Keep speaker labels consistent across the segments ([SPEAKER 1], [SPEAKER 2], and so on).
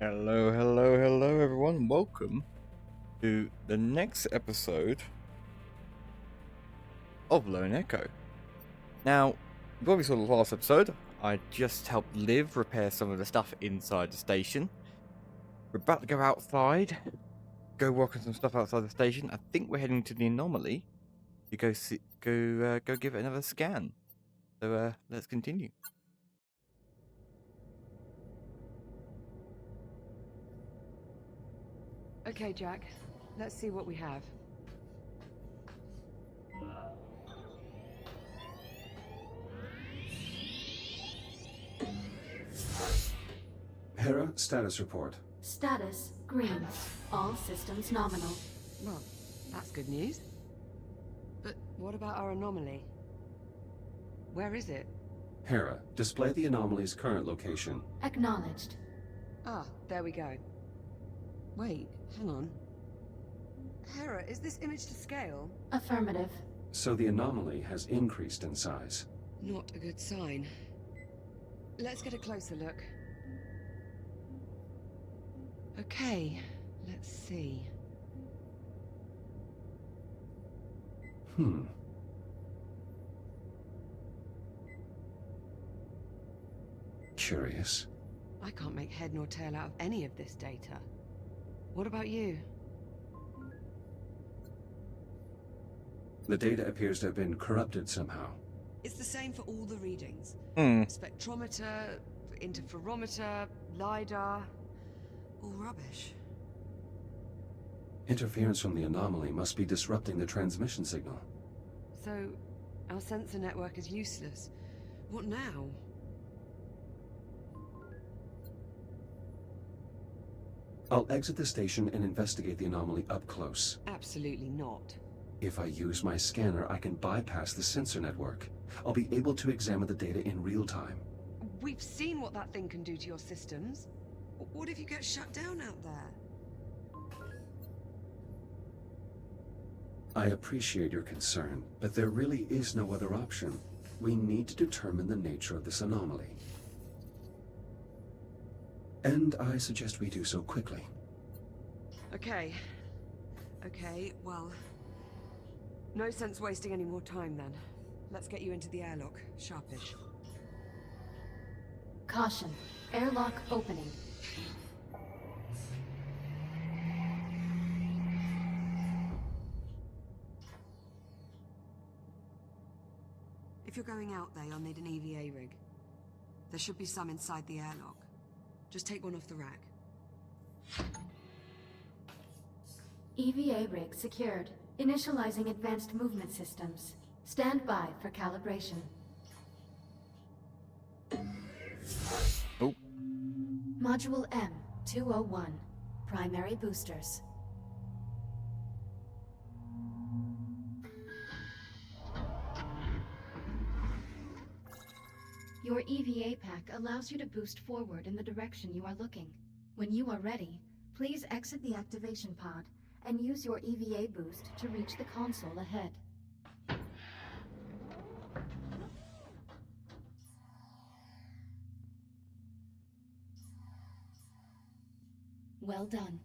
[SPEAKER 1] Hello, hello, hello, everyone. Welcome to the next episode of Lone Echo. Now, you probably saw the last episode. I just helped Liv repair some of the stuff inside the station. We're about to go outside, go work on some stuff outside the station. I think we're heading to the anomaly to go give it another scan. So let's continue.
[SPEAKER 2] Okay, Jack. Let's see what we have.
[SPEAKER 3] Hera, status report.
[SPEAKER 4] Status green. All systems nominal.
[SPEAKER 2] Well, that's good news. But what about our anomaly? Where is it?
[SPEAKER 3] Hera, display the anomaly's current location.
[SPEAKER 4] Acknowledged.
[SPEAKER 2] Ah, there we go. Wait, hang on. Hera, is this image to scale?
[SPEAKER 4] Affirmative.
[SPEAKER 3] So the anomaly has increased in size.
[SPEAKER 2] Not a good sign. Let's get a closer look. Okay, let's see.
[SPEAKER 3] Curious.
[SPEAKER 2] I can't make head nor tail out of any of this data. What about you?
[SPEAKER 3] The data appears to have been corrupted somehow.
[SPEAKER 2] It's the same for all the readings.
[SPEAKER 1] Hmm.
[SPEAKER 2] Spectrometer, interferometer, LiDAR. All rubbish.
[SPEAKER 3] Interference from the anomaly must be disrupting the transmission signal.
[SPEAKER 2] So, our sensor network is useless. What now?
[SPEAKER 3] I'll exit the station and investigate the anomaly up close.
[SPEAKER 2] Absolutely not.
[SPEAKER 3] If I use my scanner, I can bypass the sensor network. I'll be able to examine the data in real time.
[SPEAKER 2] We've seen what that thing can do to your systems. What if you get shut down out there?
[SPEAKER 3] I appreciate your concern, but there really is no other option. We need to determine the nature of this anomaly. And I suggest we do so quickly.
[SPEAKER 2] Okay, well... No sense wasting any more time then. Let's get you into the airlock, sharpish.
[SPEAKER 4] Caution. Airlock opening.
[SPEAKER 2] If you're going out there, you'll need an EVA rig. There should be some inside the airlock. Just take one off the rack.
[SPEAKER 4] EVA rig secured. Initializing advanced movement systems. Stand by for calibration.
[SPEAKER 1] Oh.
[SPEAKER 4] Module M201. Primary boosters. Your EVA pack allows you to boost forward in the direction you are looking. When you are ready, please exit the activation pod and use your EVA boost to reach the console ahead. Well done.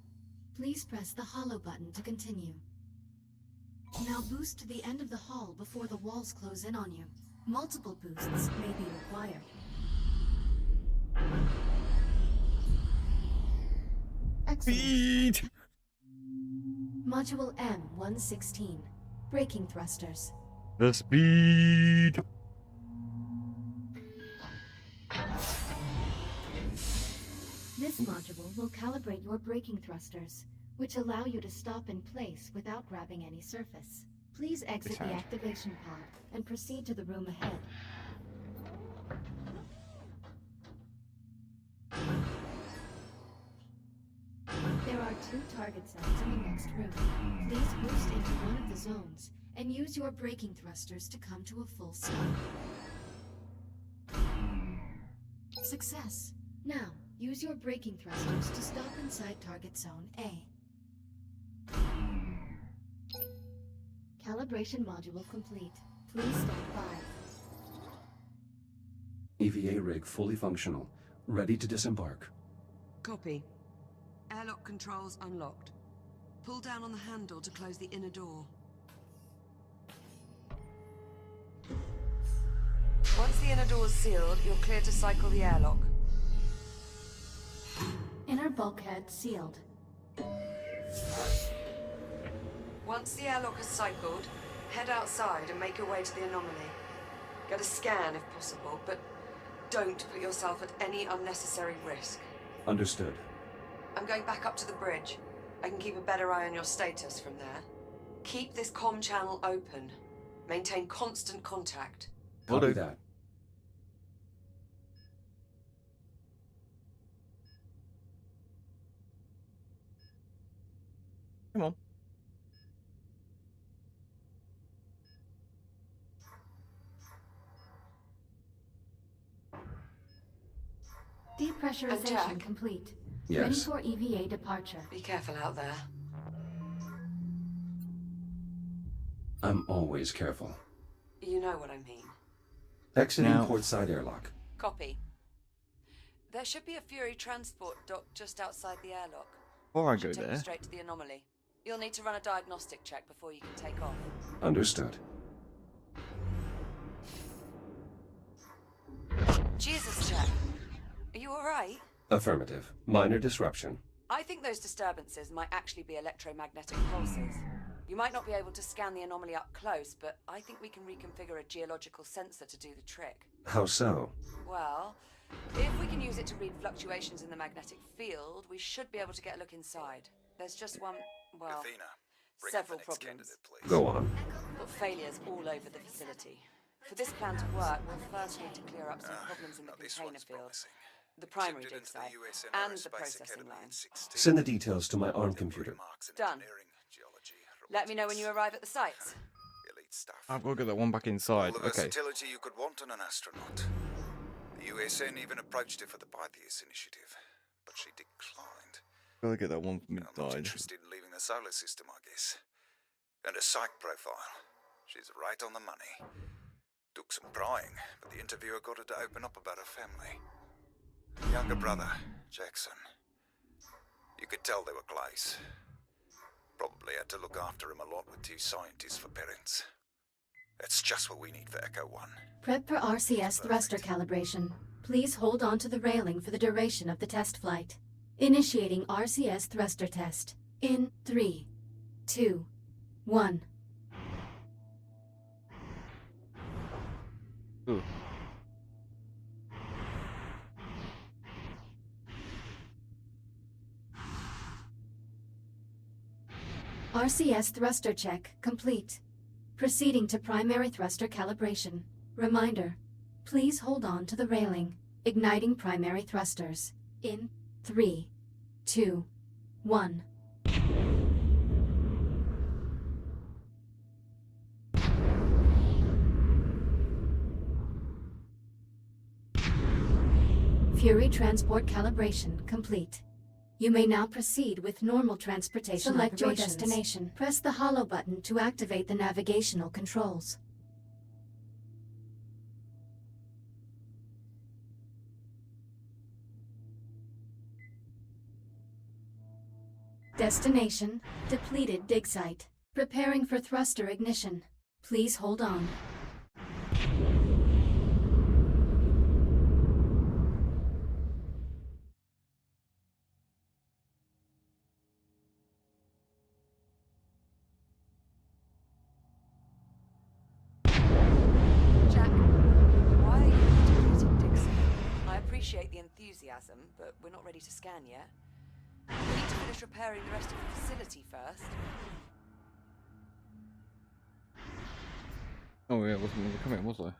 [SPEAKER 4] Please press the hollow button to continue. Now boost to the end of the hall before the walls close in on you. Multiple boosts may be required. Excellent.
[SPEAKER 1] Speed!
[SPEAKER 4] Module M116. Braking thrusters.
[SPEAKER 1] The speed!
[SPEAKER 4] This module will calibrate your braking thrusters, which allow you to stop in place without grabbing any surface. Please exit the activation pod and proceed to the room ahead. There are 2 target zones in the next room. Please boost into one of the zones and use your braking thrusters to come to a full stop. Success. Now, use your braking thrusters to stop inside target zone A. Calibration module complete. Please stand by.
[SPEAKER 3] EVA rig fully functional, ready to disembark.
[SPEAKER 2] Copy. Airlock controls unlocked. Pull down on the handle to close the inner door. Once the inner door is sealed, you're clear to cycle the airlock.
[SPEAKER 4] Inner bulkhead sealed.
[SPEAKER 2] Once the airlock is cycled, head outside and make your way to the anomaly. Get a scan if possible, but don't put yourself at any unnecessary risk.
[SPEAKER 3] Understood.
[SPEAKER 2] I'm going back up to the bridge. I can keep a better eye on your status from there. Keep this comm channel open. Maintain constant contact.
[SPEAKER 1] Will
[SPEAKER 3] Copy
[SPEAKER 1] do.
[SPEAKER 3] that.
[SPEAKER 1] Come on.
[SPEAKER 4] Depressurization
[SPEAKER 2] Jack?
[SPEAKER 4] complete. Ready
[SPEAKER 3] Yes.
[SPEAKER 4] for EVA departure.
[SPEAKER 2] Be careful out there.
[SPEAKER 3] I'm always careful.
[SPEAKER 2] You know what I mean.
[SPEAKER 3] Exiting
[SPEAKER 1] Now-
[SPEAKER 3] portside airlock.
[SPEAKER 2] Copy. There should be a Fury transport dock just outside the airlock.
[SPEAKER 1] Before I go
[SPEAKER 2] Should take you
[SPEAKER 1] there,
[SPEAKER 2] straight to the anomaly. You'll need to run a diagnostic check before you can take off.
[SPEAKER 3] Understood.
[SPEAKER 2] Jesus, Jack. Are you alright?
[SPEAKER 3] Affirmative. Minor disruption.
[SPEAKER 2] I think those disturbances might actually be electromagnetic pulses. You might not be able to scan the anomaly up close, but I think we can reconfigure a geological sensor to do the trick.
[SPEAKER 3] How so?
[SPEAKER 2] Well, if we can use it to read fluctuations in the magnetic field, we should be able to get a look inside. There's just one, well,
[SPEAKER 5] Athena, bring
[SPEAKER 2] several
[SPEAKER 5] up the next
[SPEAKER 2] problems.
[SPEAKER 5] candidate, please.
[SPEAKER 3] Go on.
[SPEAKER 2] Got failures all over the facility. For this plan to work, we'll first need to clear up some problems in the
[SPEAKER 5] Now this
[SPEAKER 2] container
[SPEAKER 5] one's
[SPEAKER 2] field,
[SPEAKER 5] promising.
[SPEAKER 2] the primary
[SPEAKER 5] Send it
[SPEAKER 2] dig
[SPEAKER 5] into the
[SPEAKER 2] site,
[SPEAKER 5] US
[SPEAKER 2] and
[SPEAKER 5] Aerospace
[SPEAKER 2] the processing
[SPEAKER 5] Academy
[SPEAKER 2] line.
[SPEAKER 5] in 16.
[SPEAKER 3] Send the details to my ARM
[SPEAKER 5] There were
[SPEAKER 3] computer.
[SPEAKER 5] remarks in
[SPEAKER 2] Done.
[SPEAKER 5] engineering, geology,
[SPEAKER 2] Let me know when you
[SPEAKER 5] robotics.
[SPEAKER 2] arrive at the sites.
[SPEAKER 5] Elite stuff.
[SPEAKER 1] I've got to get that one back inside.
[SPEAKER 5] All the
[SPEAKER 1] Okay.
[SPEAKER 5] versatility you could want in an astronaut. The USN even approached her for the Pythias initiative, but she declined.
[SPEAKER 1] Gotta get that one from
[SPEAKER 5] I'm not
[SPEAKER 1] inside.
[SPEAKER 5] interested in leaving the solar system, I guess. And her psych profile. She's right on the money. Took some prying, but the interviewer got her to open up about her family. Younger brother, Jackson. You could tell they were close. Probably had to look after him a lot with two scientists for parents. That's just what we need for Echo 1.
[SPEAKER 4] Prep for RCS thruster calibration. Please hold on to the railing for the duration of the test flight. Initiating RCS thruster test. In 3, 2, 1.
[SPEAKER 1] Ooh.
[SPEAKER 4] RCS thruster check complete. Proceeding to primary thruster calibration. Reminder, please hold on to the railing. Igniting primary thrusters. In 3, 2, 1. Fury transport calibration complete. You may now proceed with normal transportation. Select your destination. Press the hollow button to activate the navigational controls. Destination, depleted dig site. Preparing for thruster ignition. Please hold on.
[SPEAKER 2] Jack, why are you depleting Dixon? I appreciate the enthusiasm, but we're not ready to scan yet. We need to finish repairing the rest of the facility first.
[SPEAKER 1] Oh yeah, wasn't going to come in, was I?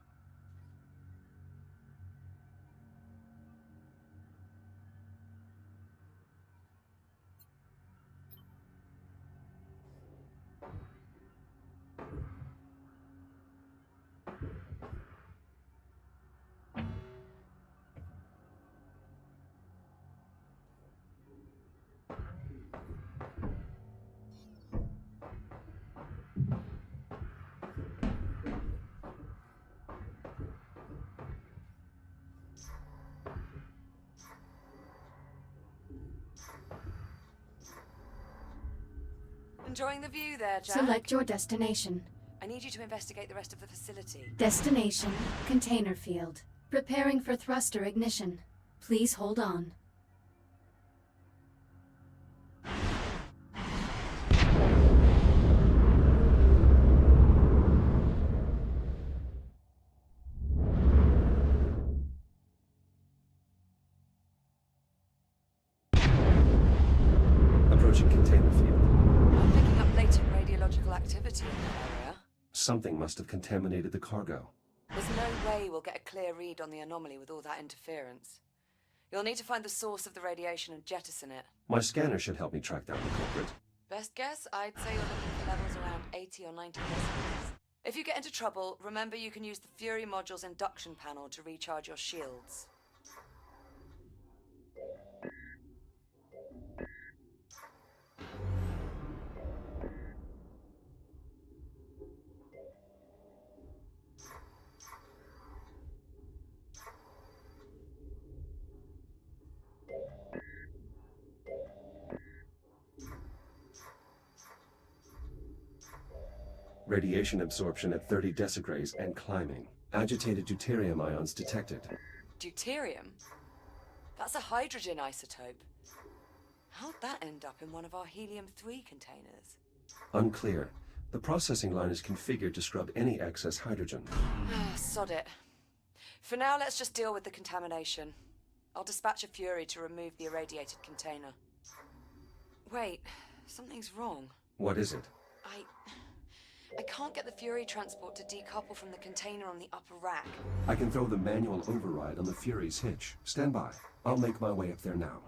[SPEAKER 2] Enjoying the view there, Jack?
[SPEAKER 4] Select your destination.
[SPEAKER 2] I need you to investigate the rest of the facility.
[SPEAKER 4] Destination, container field. Preparing for thruster ignition. Please hold on.
[SPEAKER 3] Approaching container field.
[SPEAKER 2] I'm picking up latent radiological activity in that area.
[SPEAKER 3] Something must have contaminated the cargo.
[SPEAKER 2] There's no way we'll get a clear read on the anomaly with all that interference. You'll need to find the source of the radiation and jettison it.
[SPEAKER 3] My scanner should help me track down the culprit.
[SPEAKER 2] Best guess, I'd say you're looking for levels around 80 or 90 decibels. If you get into trouble, remember you can use the Fury module's induction panel to recharge your shields.
[SPEAKER 3] Radiation absorption at 30 decigrays and climbing. Agitated deuterium ions detected.
[SPEAKER 2] Deuterium? That's a hydrogen isotope. How'd that end up in one of our helium-3 containers?
[SPEAKER 3] Unclear. The processing line is configured to scrub any excess hydrogen.
[SPEAKER 2] Sod it. For now, let's just deal with the contamination. I'll dispatch a Fury to remove the irradiated container. Wait, something's wrong.
[SPEAKER 3] What is it?
[SPEAKER 2] I can't get the Fury transport to decouple from the container on the upper rack.
[SPEAKER 3] I can throw the manual override on the Fury's hitch. Stand by. I'll make my way up there now.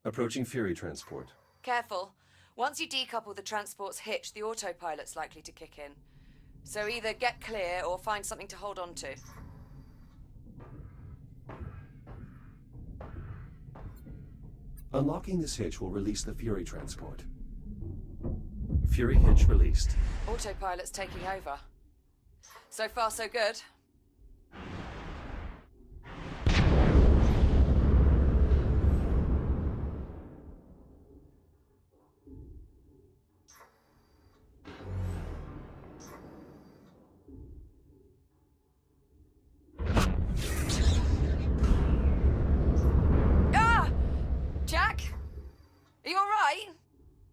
[SPEAKER 3] Approaching Fury transport.
[SPEAKER 2] Careful. Once you decouple the transport's hitch, the autopilot's likely to kick in. So either get clear or find something to hold on to.
[SPEAKER 3] Unlocking this hitch will release the Fury transport. Fury hitch released.
[SPEAKER 2] Autopilot's taking over. So far, so good.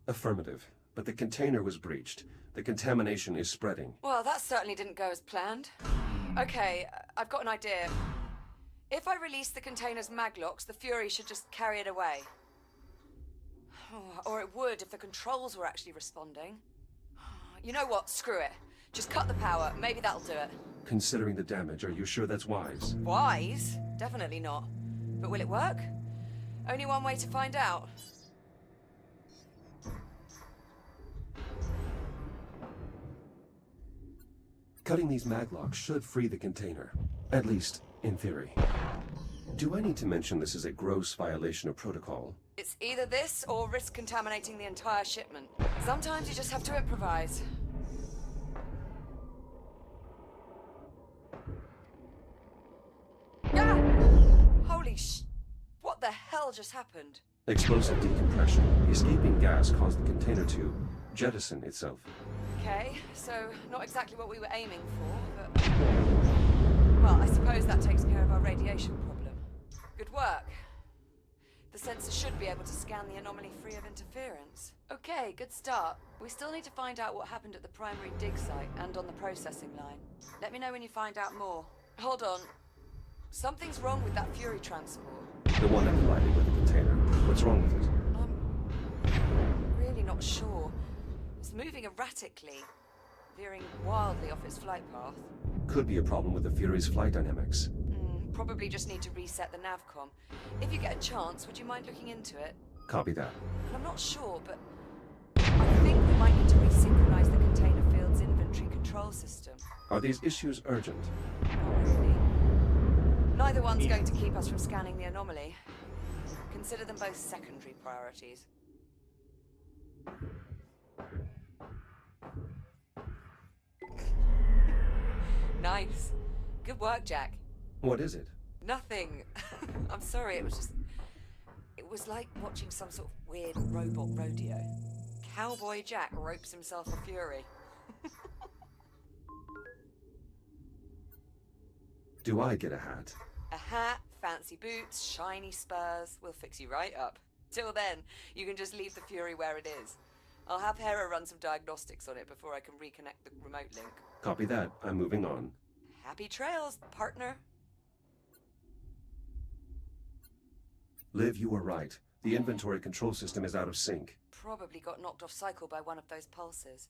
[SPEAKER 3] Affirmative, but the container was breached. The contamination is spreading.
[SPEAKER 2] Well, that certainly didn't go as planned. Okay, I've got an idea. If I release the container's maglocks, the Fury should just carry it away. Or it would if the controls were actually responding. You know what? Screw it. Just cut the power. Maybe that'll do it.
[SPEAKER 3] Considering the damage, are you sure that's wise?
[SPEAKER 2] Wise? Definitely not. But will it work? Only one way to find out.
[SPEAKER 3] Cutting these maglocks should free the container. At least, in theory. Do I need to mention this is a gross violation of protocol?
[SPEAKER 2] It's either this or risk contaminating the entire shipment. Sometimes you just have to improvise. Ah! Holy sh... What the hell just happened?
[SPEAKER 3] Explosive decompression. The escaping gas caused the container to jettison itself.
[SPEAKER 2] Okay, so not exactly what we were aiming for, but... Well, I suppose that takes care of our radiation problem. Good work. The sensor should be able to scan the anomaly free of interference. Okay, good start. We still need to find out what happened at the primary dig site and on the processing line. Let me know when you find out more. Hold on. Something's wrong with that Fury transport.
[SPEAKER 3] The one that collided with the container. What's wrong with it?
[SPEAKER 2] I'm really not sure. It's moving erratically, veering wildly off its flight path.
[SPEAKER 3] Could be a problem with the Fury's flight dynamics.
[SPEAKER 2] Probably just need to reset the navcom. If you get a chance, would you mind looking into it?
[SPEAKER 3] Copy that.
[SPEAKER 2] I'm not sure, but I think we might need to resynchronize the container field's inventory control system.
[SPEAKER 3] Are these issues urgent?
[SPEAKER 2] Not really. Neither one's going to keep us from scanning the anomaly. Consider them both secondary priorities. Nice. Good work, Jack.
[SPEAKER 3] What is it?
[SPEAKER 2] Nothing. I'm sorry, it was like watching some sort of weird robot rodeo. Cowboy Jack ropes himself a fury.
[SPEAKER 3] Do I get a hat?
[SPEAKER 2] A hat, fancy boots, shiny spurs. We'll fix you right up. Till then, you can just leave the fury where it is. I'll have Hera run some diagnostics on it before I can reconnect the remote link.
[SPEAKER 3] Copy that. I'm moving on.
[SPEAKER 2] Happy trails, partner.
[SPEAKER 3] Liv, you were right. The inventory control system is out of sync.
[SPEAKER 2] Probably got knocked off cycle by one of those pulses.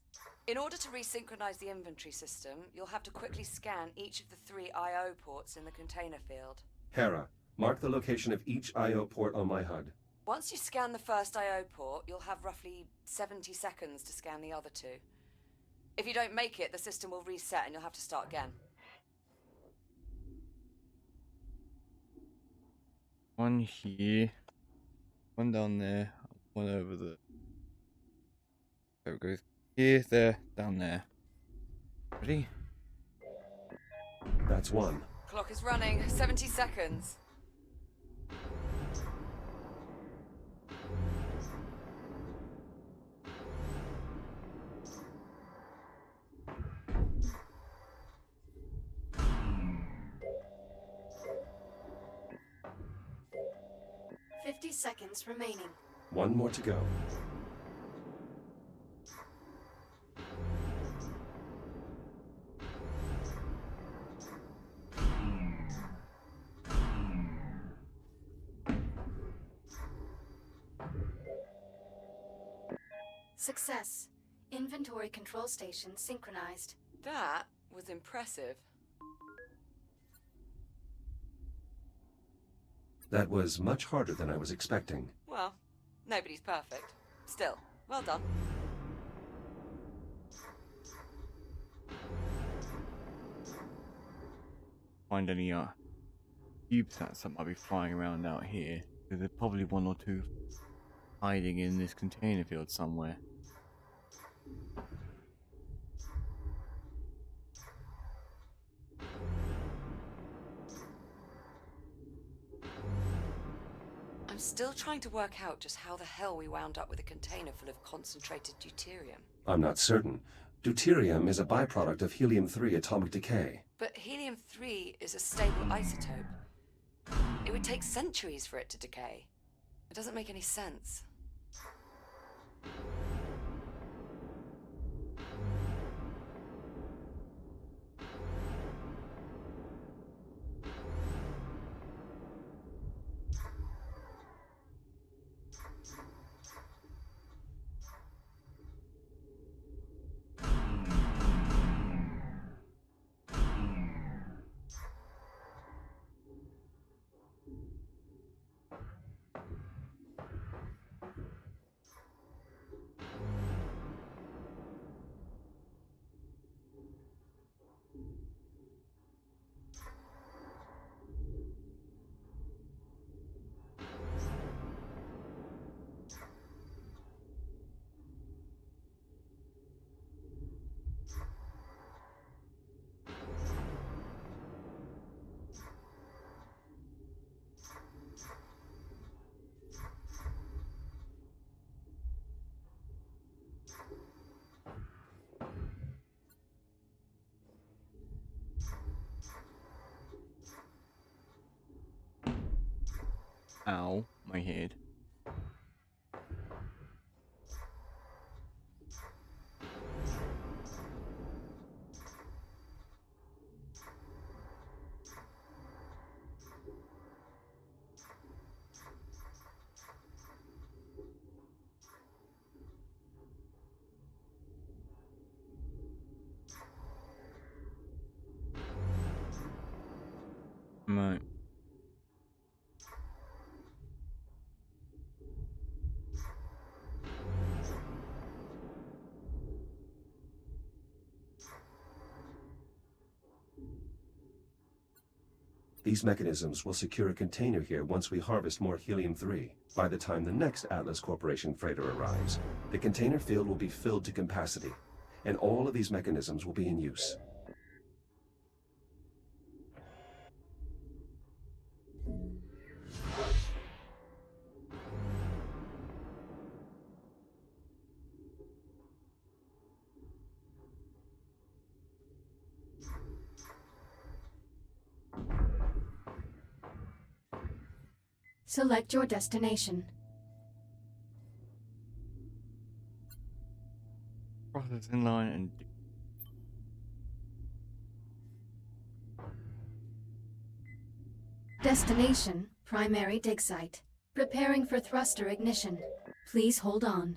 [SPEAKER 2] In order to resynchronize the inventory system, you'll have to quickly scan each of the 3 I.O. ports in the container field.
[SPEAKER 3] Hera, mark the location of each I.O. port on my HUD.
[SPEAKER 2] Once you scan the first I.O. port, you'll have roughly 70 seconds to scan the other 2. If you don't make it, the system will reset and you'll have to start again.
[SPEAKER 1] One here, one down there, one over the. There it goes. Here, there, down there. Ready?
[SPEAKER 3] That's one.
[SPEAKER 2] Clock is running. 70 seconds.
[SPEAKER 4] Seconds remaining.
[SPEAKER 3] One more to go.
[SPEAKER 4] Success. Inventory control station synchronized.
[SPEAKER 2] That was impressive.
[SPEAKER 3] That was much harder than I was expecting.
[SPEAKER 2] Well, nobody's perfect. Still, well done.
[SPEAKER 1] Find any CubeSats that might be flying around out here. There's probably 1 or 2 hiding in this container field somewhere.
[SPEAKER 2] I'm still trying to work out just how the hell we wound up with a container full of concentrated deuterium.
[SPEAKER 3] I'm not certain. Deuterium is a byproduct of helium-3 atomic decay.
[SPEAKER 2] But helium-3 is a stable isotope. It would take centuries for it to decay. It doesn't make any sense.
[SPEAKER 1] Ow, my head. Right.
[SPEAKER 3] These mechanisms will secure a container here once we harvest more helium-3. By the time the next Atlas Corporation freighter arrives, the container field will be filled to capacity, and all of these mechanisms will be in use.
[SPEAKER 4] Select your destination.
[SPEAKER 1] Processing line and
[SPEAKER 4] Destination, primary dig site. Preparing for thruster ignition. Please hold on.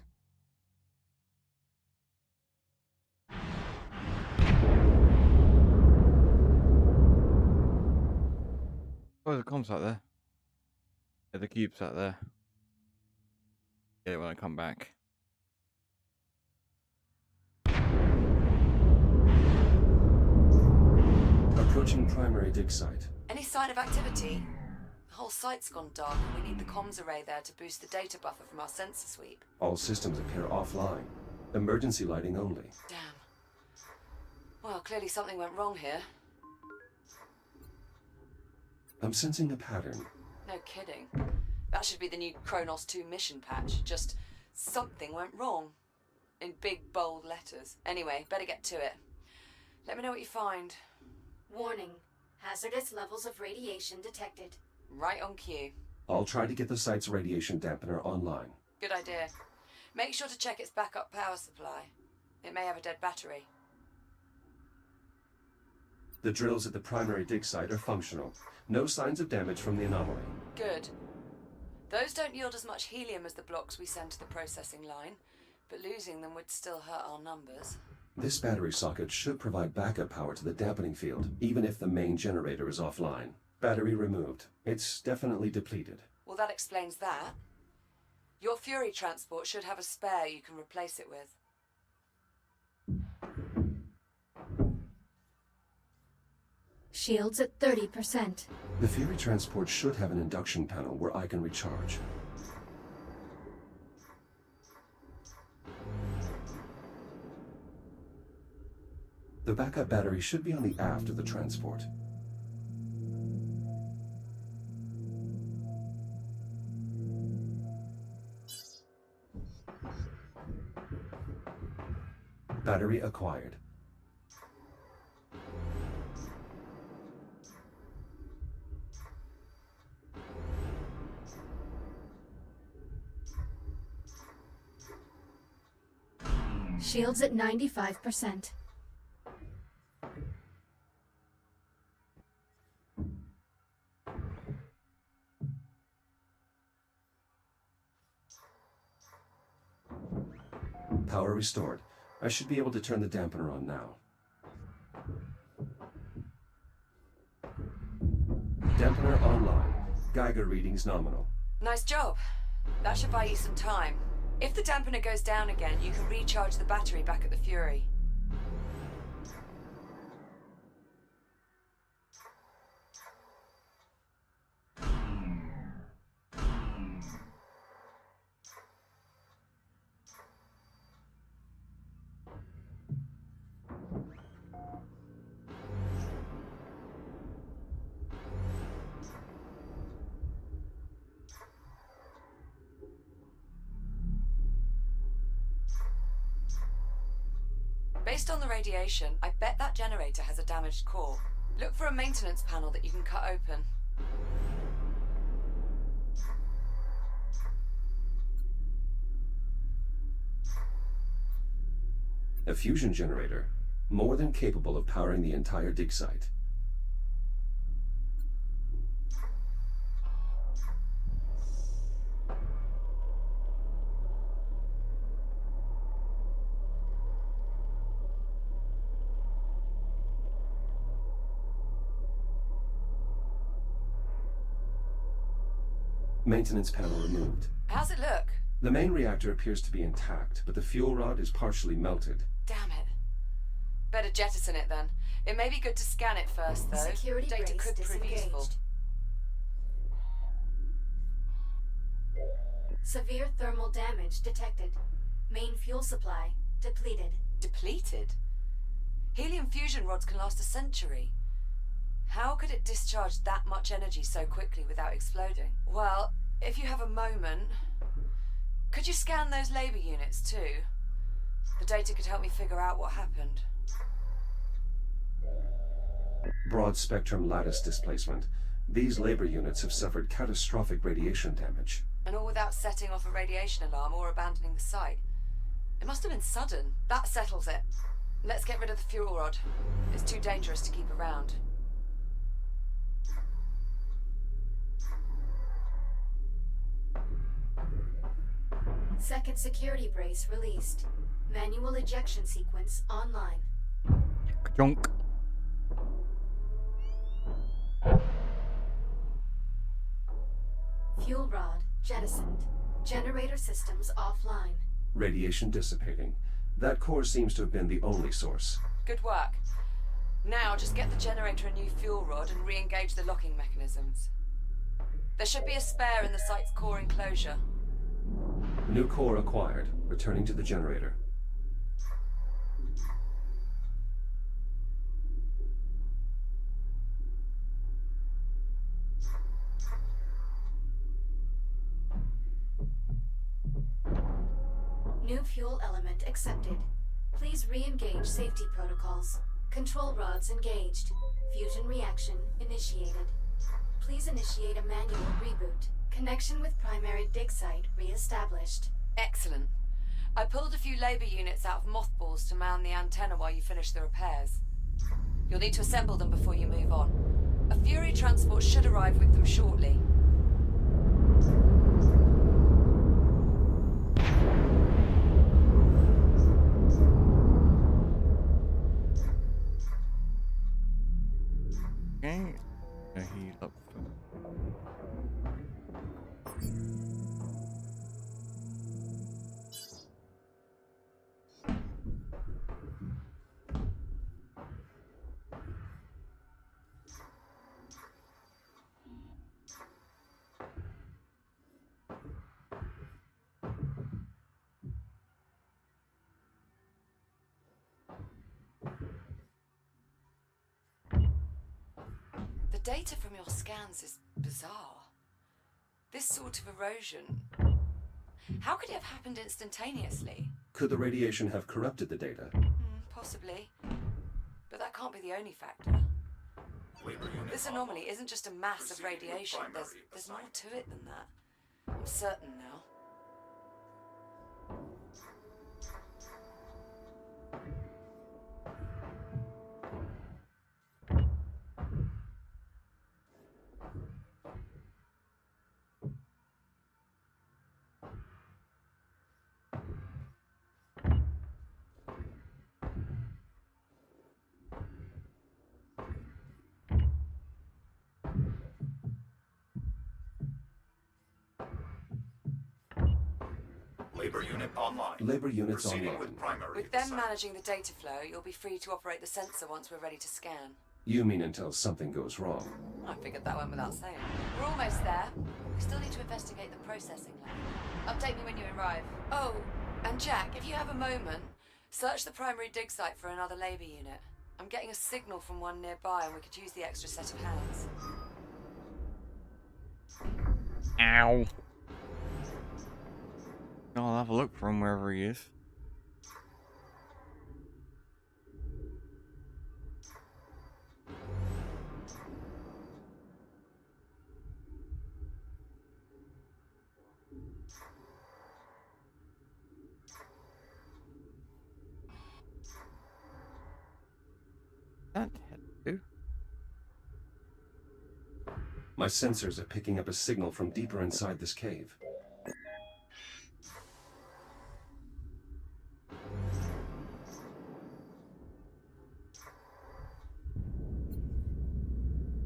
[SPEAKER 1] oh, the comms out there. Yeah, the cube's out there. Get it when I come back.
[SPEAKER 3] Approaching primary dig site.
[SPEAKER 2] Any sign of activity? The whole site's gone dark and we need the comms array there to boost the data buffer from our sensor sweep.
[SPEAKER 3] All systems appear offline. Emergency lighting only.
[SPEAKER 2] Damn. Well, clearly something went wrong here.
[SPEAKER 3] I'm sensing a pattern.
[SPEAKER 2] No kidding. That should be the new Kronos 2 mission patch. Just something went wrong. In big, bold letters. Anyway, better get to it. Let me know what you find.
[SPEAKER 4] Warning. Hazardous levels of radiation detected.
[SPEAKER 2] Right on cue.
[SPEAKER 3] I'll try to get the site's radiation dampener online.
[SPEAKER 2] Good idea. Make sure to check its backup power supply. It may have a dead battery.
[SPEAKER 3] The drills at the primary dig site are functional. No signs of damage from the anomaly.
[SPEAKER 2] Good. Those don't yield as much helium as the blocks we send to the processing line, but losing them would still hurt our numbers.
[SPEAKER 3] This battery socket should provide backup power to the dampening field, even if the main generator is offline. Battery removed. It's definitely depleted.
[SPEAKER 2] Well, that explains that. Your Fury transport should have a spare you can replace it with.
[SPEAKER 4] Shields at 30%.
[SPEAKER 3] The Fury transport should have an induction panel where I can recharge. The backup battery should be on the aft of the transport. Battery acquired.
[SPEAKER 4] Shields at 95%.
[SPEAKER 3] Power restored. I should be able to turn the dampener on now. Dampener online. Geiger readings nominal.
[SPEAKER 2] Nice job. That should buy you some time. If the dampener goes down again, you can recharge the battery back at the Fury. Based on the radiation, I bet that generator has a damaged core. Look for a maintenance panel that you can cut open.
[SPEAKER 3] A fusion generator, more than capable of powering the entire dig site. Maintenance panel removed.
[SPEAKER 2] How's it look?
[SPEAKER 3] The main reactor appears to be intact, but the fuel rod is partially melted.
[SPEAKER 2] Damn it. Better jettison it then. It may be good to scan it first, though.
[SPEAKER 4] Security
[SPEAKER 2] Data
[SPEAKER 4] brace
[SPEAKER 2] could prove useful.
[SPEAKER 4] disengaged. Severe thermal damage detected. Main fuel supply depleted.
[SPEAKER 2] Depleted? Helium fusion rods can last a century. How could it discharge that much energy so quickly without exploding? Well, if you have a moment, could you scan those labor units too? The data could help me figure out what happened.
[SPEAKER 3] Broad spectrum lattice displacement. These labor units have suffered catastrophic radiation damage.
[SPEAKER 2] And all without setting off a radiation alarm or abandoning the site. It must have been sudden. That settles it. Let's get rid of the fuel rod. It's too dangerous to keep around.
[SPEAKER 4] Second security brace released. Manual ejection sequence online.
[SPEAKER 1] Junk.
[SPEAKER 4] Fuel rod jettisoned. Generator systems offline.
[SPEAKER 3] Radiation dissipating. That core seems to have been the only source.
[SPEAKER 2] Good work. Now just get the generator a new fuel rod and re-engage the locking mechanisms. There should be a spare in the site's core enclosure.
[SPEAKER 3] New core acquired. Returning to the generator.
[SPEAKER 4] New fuel element accepted. Please re-engage safety protocols. Control rods engaged. Fusion reaction initiated. Please initiate a manual reboot. Connection with primary dig site re-established.
[SPEAKER 2] Excellent. I pulled a few labor units out of mothballs to man the antenna while you finish the repairs. You'll need to assemble them before you move on. A Fury transport should arrive with them shortly.
[SPEAKER 1] Okay. He looked for.
[SPEAKER 2] The data from your scans is bizarre. This sort of erosion... How could it have happened instantaneously?
[SPEAKER 3] Could the radiation have corrupted the data?
[SPEAKER 2] Possibly. But that can't be the only factor. This anomaly isn't just a mass of radiation. There's more to it than that. I'm certain now.
[SPEAKER 5] Labor unit online.
[SPEAKER 3] Labor units
[SPEAKER 5] Proceeding
[SPEAKER 3] online.
[SPEAKER 5] with primary
[SPEAKER 2] With them
[SPEAKER 5] assignment.
[SPEAKER 2] managing the data flow, you'll be free to operate the sensor once we're ready to scan.
[SPEAKER 3] You mean until something goes wrong?
[SPEAKER 2] I figured that went without saying. We're almost there. We still need to investigate the processing lab. Update me when you arrive. Oh, and Jack, if you have a moment, search the primary dig site for another labor unit. I'm getting a signal from one nearby and we could use the extra set of hands.
[SPEAKER 1] Ow. I'll have a look for him wherever he is. That had to.
[SPEAKER 3] My sensors are picking up a signal from deeper inside this cave.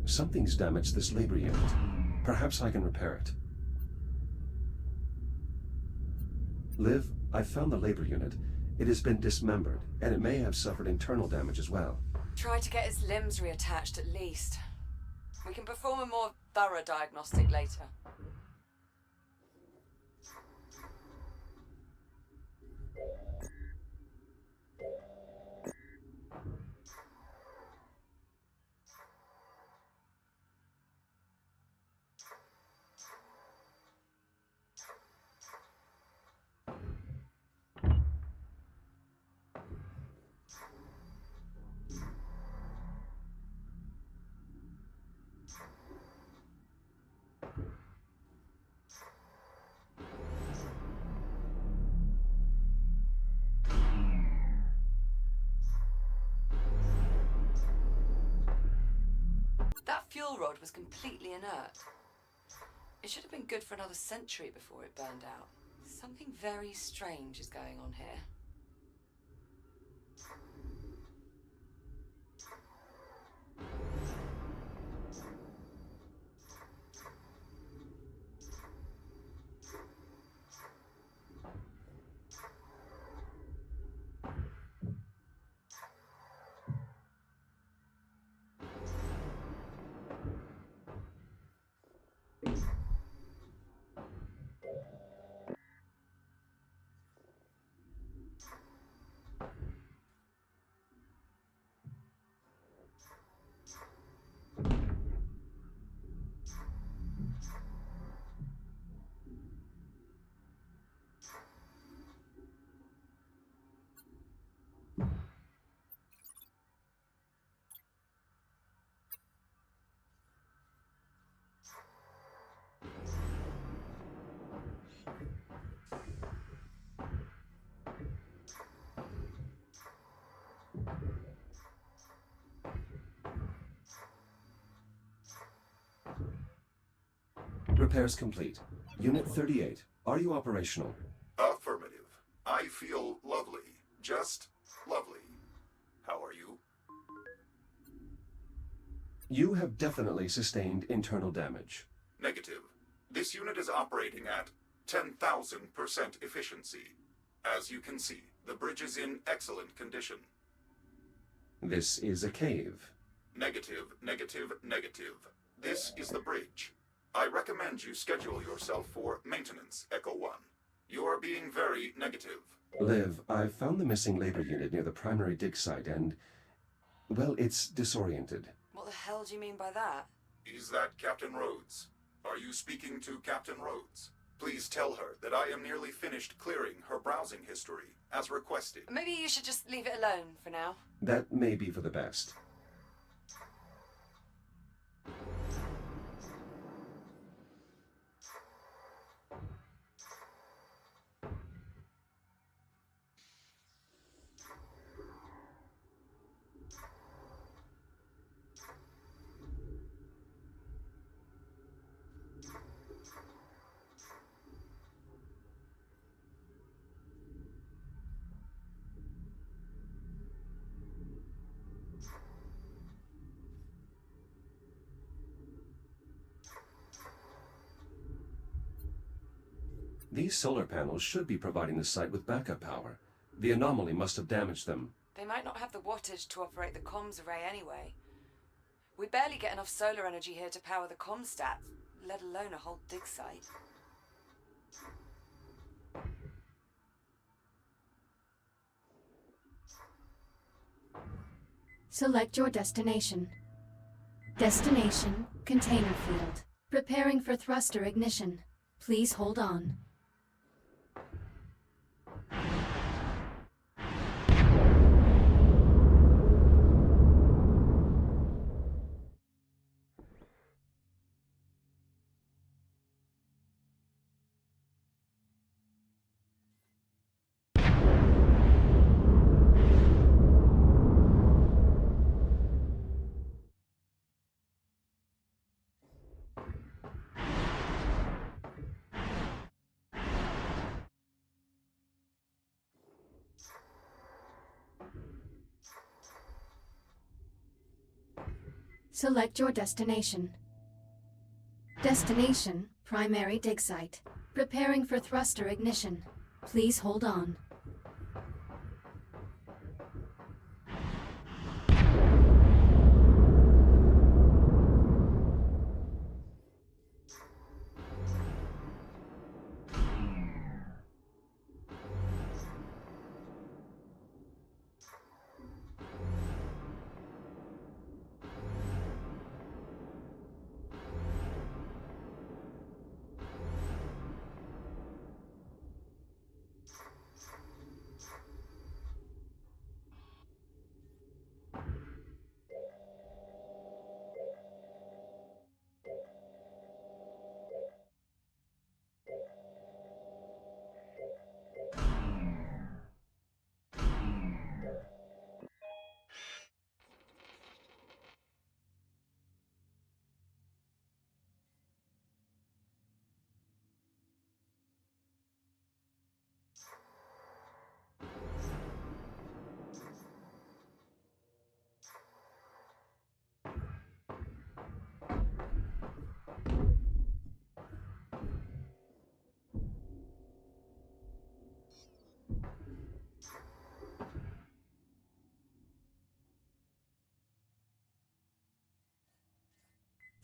[SPEAKER 3] Something's damaged this labor unit. Perhaps I can repair it. Liv, I found the labor unit, It has been dismembered, and it may have suffered internal damage as well.
[SPEAKER 2] Try to get its limbs reattached at least. We can perform a more thorough diagnostic later. That fuel rod was completely inert. It should have been good for another century before it burned out. Something very strange is going on here.
[SPEAKER 3] Repairs complete. Unit 38, are you operational?
[SPEAKER 5] Affirmative. I feel lovely. Just lovely. How are you?
[SPEAKER 3] You have definitely sustained internal damage.
[SPEAKER 5] Negative. This unit is operating at 10,000% efficiency. As you can see, the bridge is in excellent condition.
[SPEAKER 3] This is a cave.
[SPEAKER 5] Negative, negative, negative. This is the bridge. I recommend you schedule yourself for maintenance, Echo 1. You are being very negative.
[SPEAKER 3] Liv, I've found the missing labor unit near the primary dig site and... well, it's disoriented.
[SPEAKER 2] What the hell do you mean by that?
[SPEAKER 5] Is that Captain Rhodes? Are you speaking to Captain Rhodes? Please tell her that I am nearly finished clearing her browsing history, as requested.
[SPEAKER 2] Maybe you should just leave it alone for now.
[SPEAKER 3] That may be for the best. These solar panels should be providing the site with backup power. The anomaly must have damaged them.
[SPEAKER 2] They might not have the wattage to operate the comms array anyway. We barely get enough solar energy here to power the comm stat, let alone a whole dig site.
[SPEAKER 4] Select your destination. Destination, container field. Preparing for thruster ignition. Please hold on. Select your destination. Destination, primary dig site. Preparing for thruster ignition. Please hold on.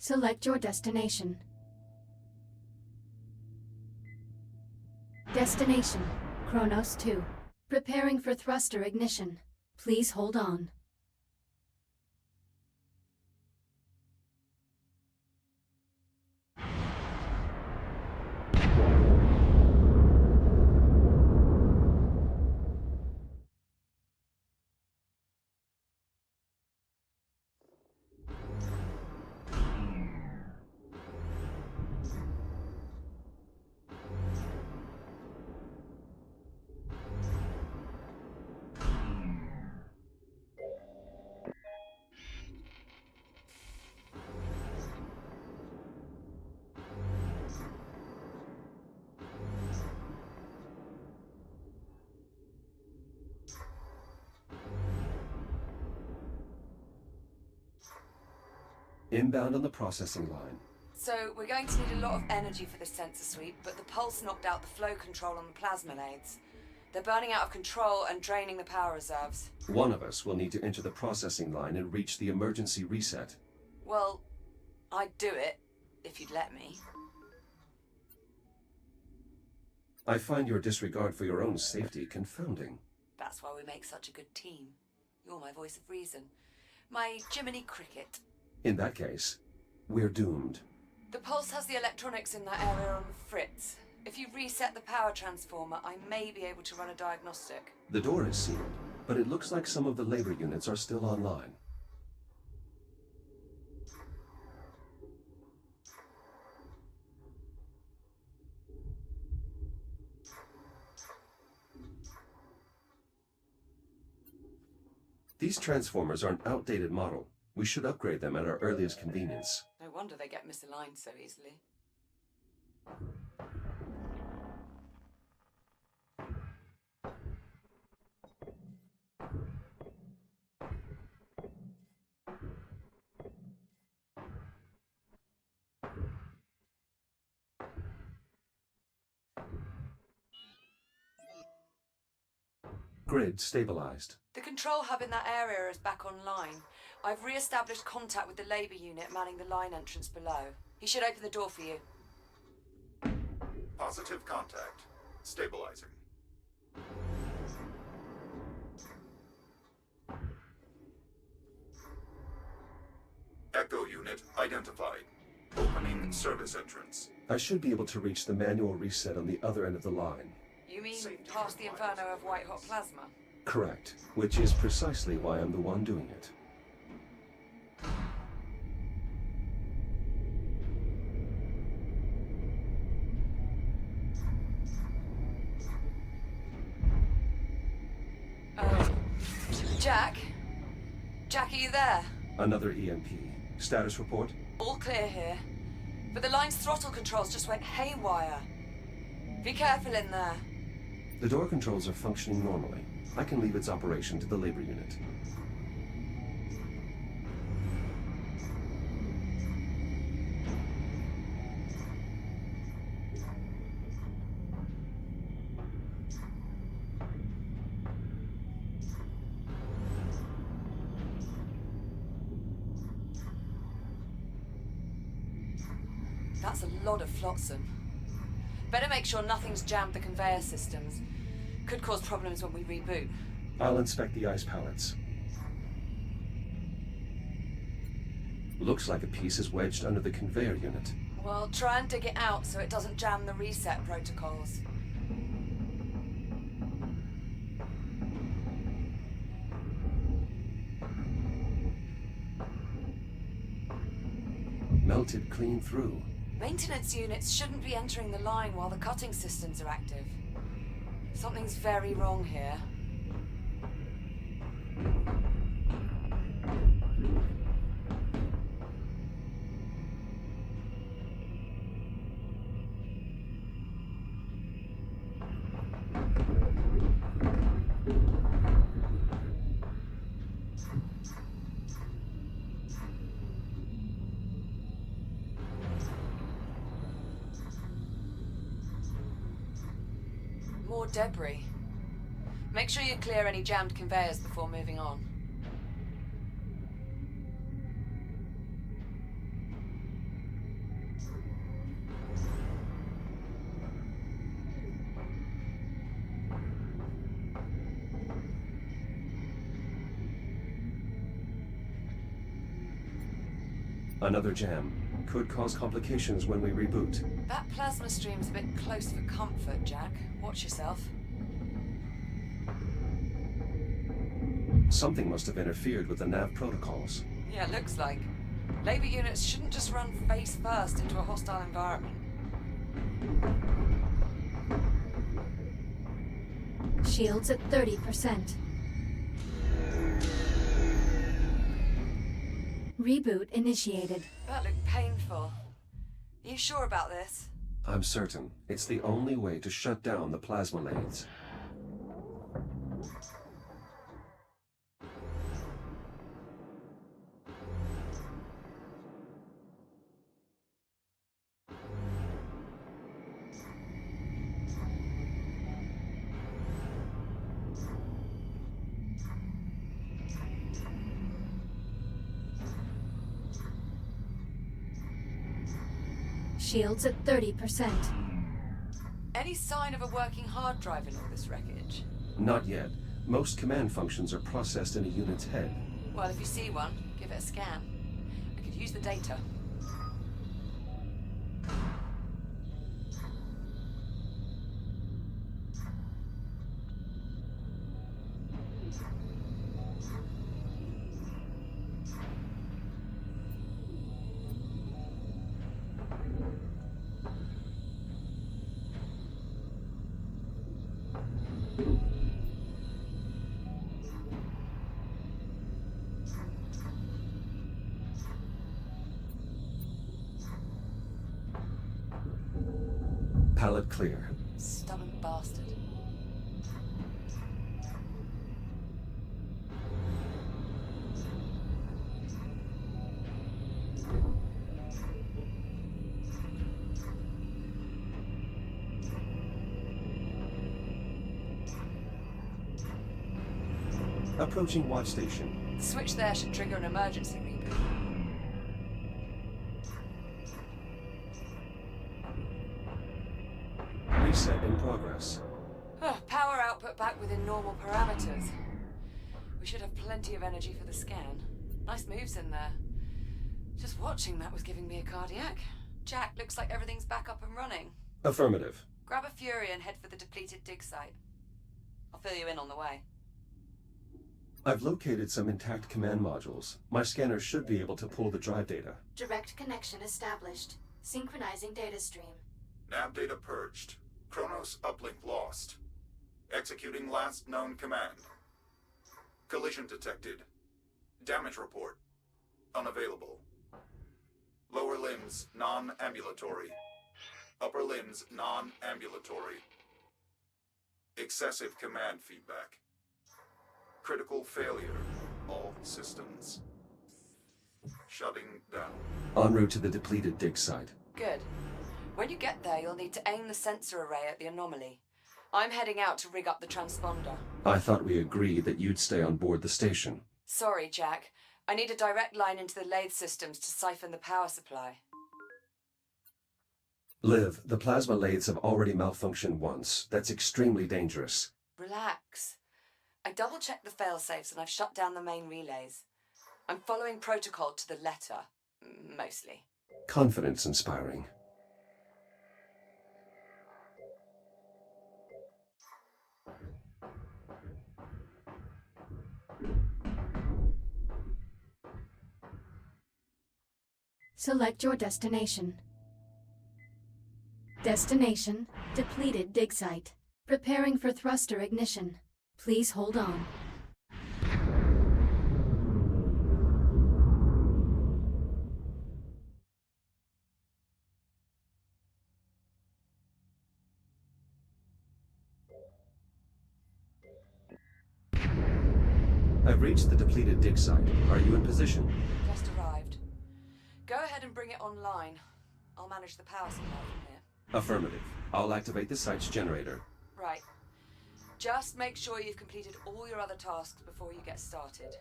[SPEAKER 4] Select your destination. Destination, Kronos 2. Preparing for thruster ignition. Please hold on.
[SPEAKER 3] Inbound on the processing line.
[SPEAKER 2] So, we're going to need a lot of energy for this sensor sweep, but the pulse knocked out the flow control on the plasma blades. They're burning out of control and draining the power reserves.
[SPEAKER 3] One of us will need to enter the processing line and reach the emergency reset.
[SPEAKER 2] Well, I'd do it, if you'd let me.
[SPEAKER 3] I find your disregard for your own safety confounding.
[SPEAKER 2] That's why we make such a good team. You're my voice of reason. My Jiminy Cricket.
[SPEAKER 3] In that case, we're doomed.
[SPEAKER 2] The pulse has the electronics in that area on fritz. If you reset the power transformer, I may be able to run a diagnostic.
[SPEAKER 3] The door is sealed, but it looks like some of the labor units are still online. These transformers are an outdated model. We should upgrade them at our earliest convenience.
[SPEAKER 2] No wonder they get misaligned so easily.
[SPEAKER 3] Grid stabilized.
[SPEAKER 2] The control hub in that area is back online. I've re-established contact with the labor unit manning the line entrance below. He should open the door for you.
[SPEAKER 5] Positive contact. Stabilizing. Echo unit identified. Opening service entrance.
[SPEAKER 3] I should be able to reach the manual reset on the other end of the line.
[SPEAKER 2] You mean past the inferno of white-hot plasma?
[SPEAKER 3] Correct, which is precisely why I'm the one doing it.
[SPEAKER 2] Jack? Jack, are you there?
[SPEAKER 3] Another EMP. Status report?
[SPEAKER 2] All clear here. But the line's throttle controls just went haywire. Be careful in there.
[SPEAKER 3] The door controls are functioning normally. I can leave its operation to the labor unit.
[SPEAKER 2] That's a lot of flotsam. Better make sure nothing's jammed the conveyor systems. Could cause problems when we reboot.
[SPEAKER 3] I'll inspect the ice pallets. Looks like a piece is wedged under the conveyor unit.
[SPEAKER 2] Well, try and dig it out so it doesn't jam the reset protocols.
[SPEAKER 3] Melted clean through.
[SPEAKER 2] Maintenance units shouldn't be entering the line while the cutting systems are active. Something's very wrong here. More debris. Make sure you clear any jammed conveyors before moving on.
[SPEAKER 3] Another jam. Could cause complications when we reboot.
[SPEAKER 2] That plasma stream's a bit close for comfort, Jack. Watch yourself.
[SPEAKER 3] Something must have interfered with the nav protocols.
[SPEAKER 2] Yeah, looks like. Labor units shouldn't just run face first into a hostile environment.
[SPEAKER 4] Shields at 30%. Reboot initiated.
[SPEAKER 2] That looked painful. Are you sure about this?
[SPEAKER 3] I'm certain. It's the only way to shut down the plasma lathes.
[SPEAKER 4] Shields at 30%.
[SPEAKER 2] Any sign of a working hard drive in all this wreckage?
[SPEAKER 3] Not yet. Most command functions are processed in a unit's head.
[SPEAKER 2] Well, if you see one, give it a scan. I could use the data.
[SPEAKER 3] Pallet clear.
[SPEAKER 2] Stubborn bastard.
[SPEAKER 3] Approaching watch station.
[SPEAKER 2] The switch there should trigger an emergency reboot.
[SPEAKER 3] Reset in progress.
[SPEAKER 2] Power output back within normal parameters. We should have plenty of energy for the scan. Nice moves in there. Just watching that was giving me a cardiac. Jack, looks like everything's back up and running.
[SPEAKER 3] Affirmative.
[SPEAKER 2] Grab a Fury and head for the depleted dig site. I'll fill you in on the way.
[SPEAKER 3] I've located some intact command modules. My scanner should be able to pull the drive data.
[SPEAKER 4] Direct connection established. Synchronizing data stream.
[SPEAKER 5] Nav data purged. Kronos uplink lost. Executing last known command. Collision detected. Damage report. Unavailable. Lower limbs non-ambulatory. Upper limbs non-ambulatory. Excessive command feedback. Critical failure. All systems. Shutting down.
[SPEAKER 3] En route to the depleted dig site.
[SPEAKER 2] Good. When you get there, you'll need to aim the sensor array at the anomaly. I'm heading out to rig up the transponder.
[SPEAKER 3] I thought we agreed that you'd stay on board the station.
[SPEAKER 2] Sorry, Jack. I need a direct line into the lathe systems to siphon the power supply.
[SPEAKER 3] Liv, the plasma lathes have already malfunctioned once. That's extremely dangerous.
[SPEAKER 2] Relax. I double-checked the failsafes and I've shut down the main relays. I'm following protocol to the letter. Mostly.
[SPEAKER 3] Confidence inspiring.
[SPEAKER 4] Select your destination. Destination, depleted dig site. Preparing for thruster ignition. Please hold on.
[SPEAKER 3] I've reached the depleted dig site. Are you in position?
[SPEAKER 2] Just arrived. Go ahead and bring it online. I'll manage the power supply from here.
[SPEAKER 3] Affirmative. I'll activate the site's generator.
[SPEAKER 2] Right. Just make sure you've completed all your other tasks before you get started.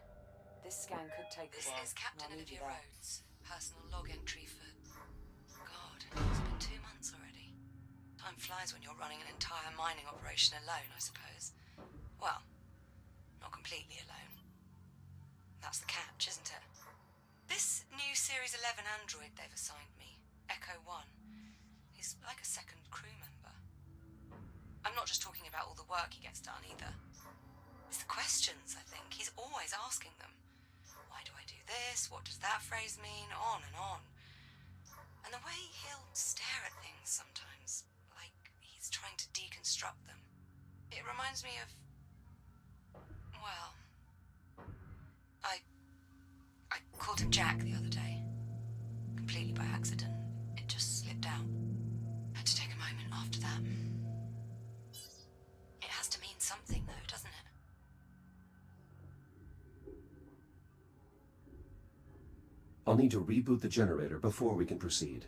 [SPEAKER 2] This scan could take a while.
[SPEAKER 6] This is Captain
[SPEAKER 2] and I'll leave you
[SPEAKER 6] Olivia
[SPEAKER 2] there.
[SPEAKER 6] Rhodes. Personal log entry for... God, it's been 2 months already. Time flies when you're running an entire mining operation alone, I suppose. Well, not completely alone. That's the catch, isn't it? This new Series 11 android they've assigned me, Echo 1, he's like a second crew member. I'm not just talking about all the work he gets done either. It's the questions, I think. He's always asking them. Why do I do this? What does that phrase mean? On and on. And the way he'll stare at things sometimes, like he's trying to deconstruct them. It reminds me of... well... I called him Jack the other day. Completely by accident. It just slipped out. Had to take a moment after that. It has to mean something though, doesn't it?
[SPEAKER 3] I'll need to reboot the generator before we can proceed.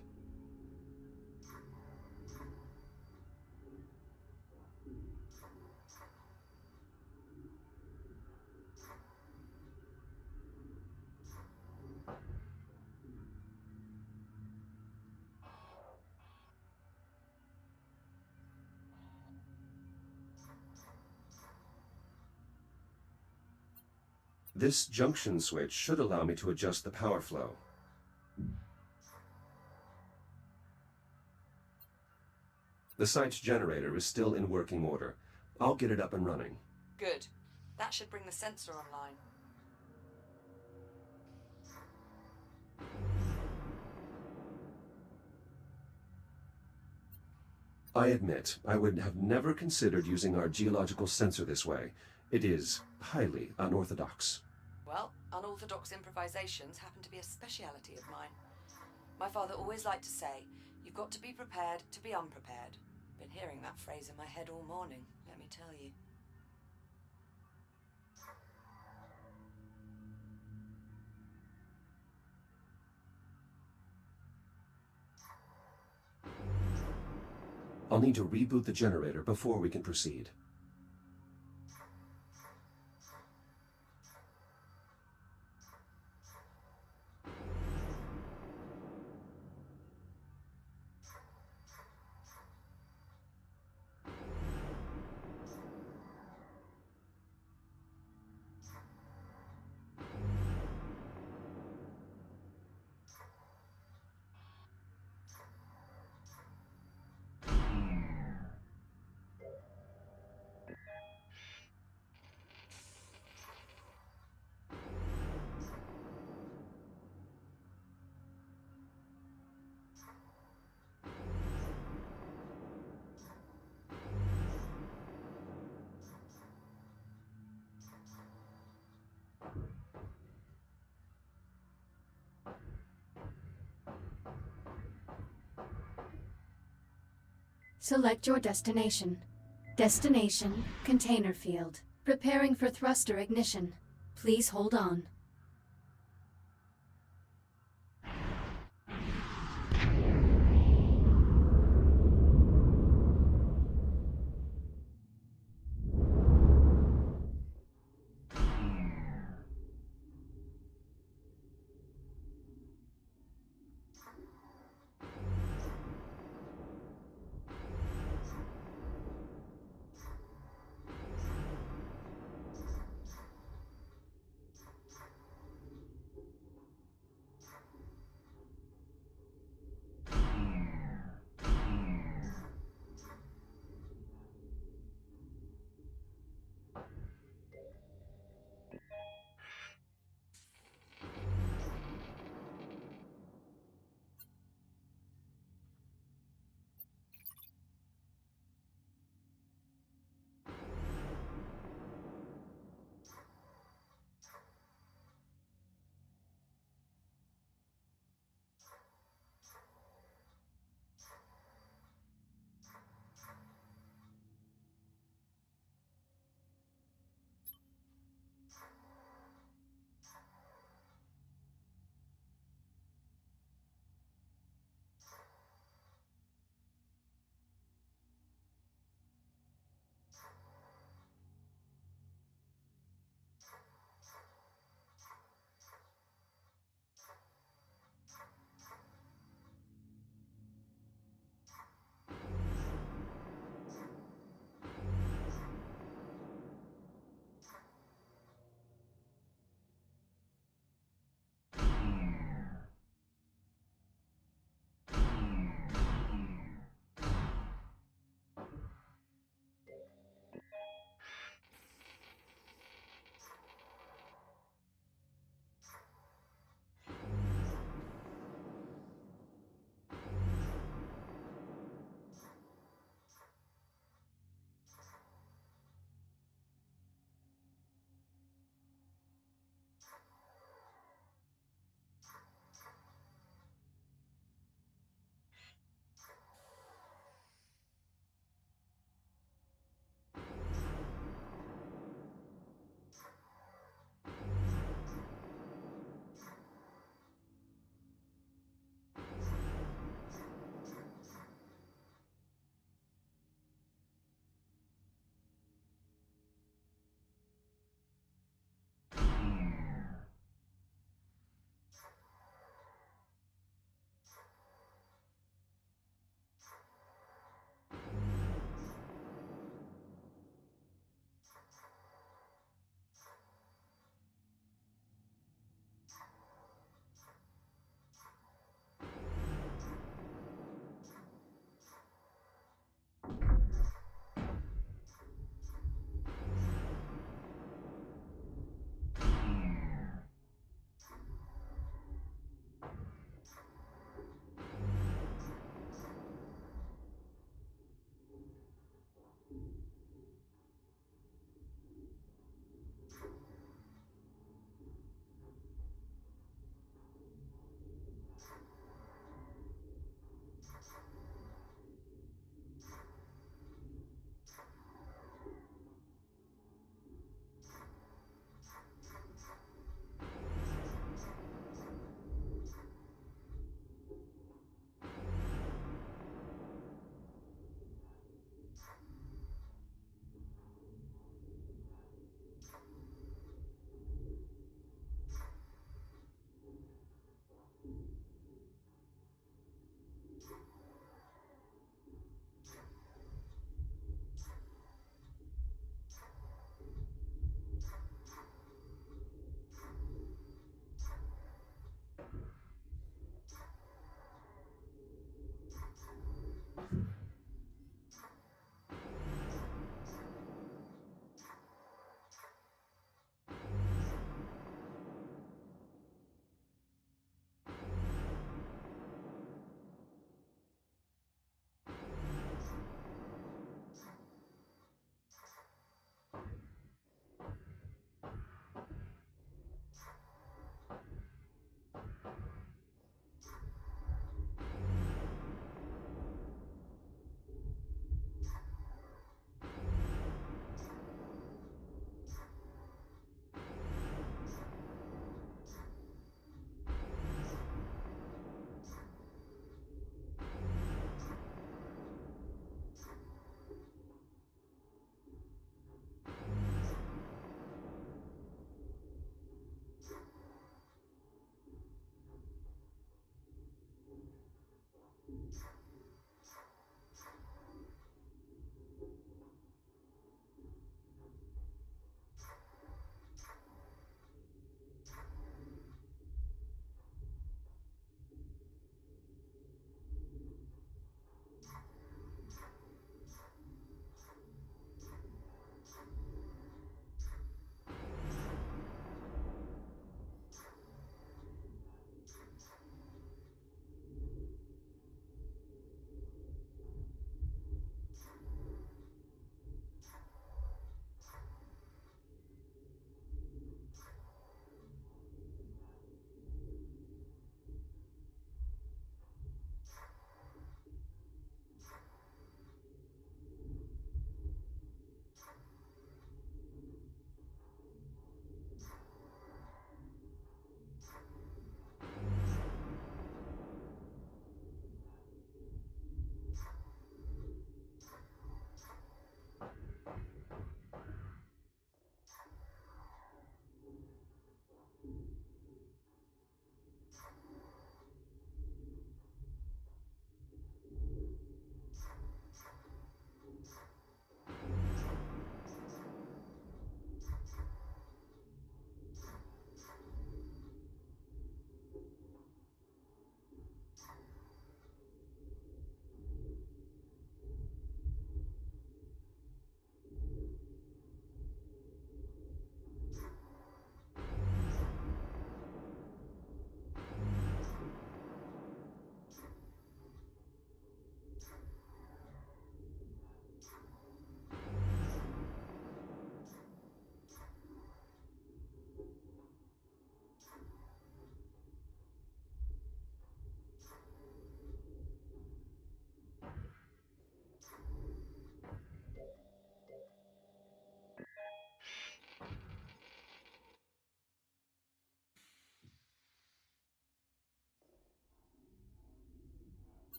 [SPEAKER 3] This junction switch should allow me to adjust the power flow. The site's generator is still in working order. I'll get it up and running.
[SPEAKER 2] Good. That should bring the sensor online.
[SPEAKER 3] I admit, I would have never considered using our geological sensor this way. It is highly unorthodox.
[SPEAKER 2] Well, unorthodox improvisations happen to be a speciality of mine. My father always liked to say, you've got to be prepared to be unprepared. Been hearing that phrase in my head all morning, let me tell you.
[SPEAKER 3] I'll need to reboot the generator before we can proceed.
[SPEAKER 4] Select your destination. Destination, container field. Preparing for thruster ignition. Please hold on.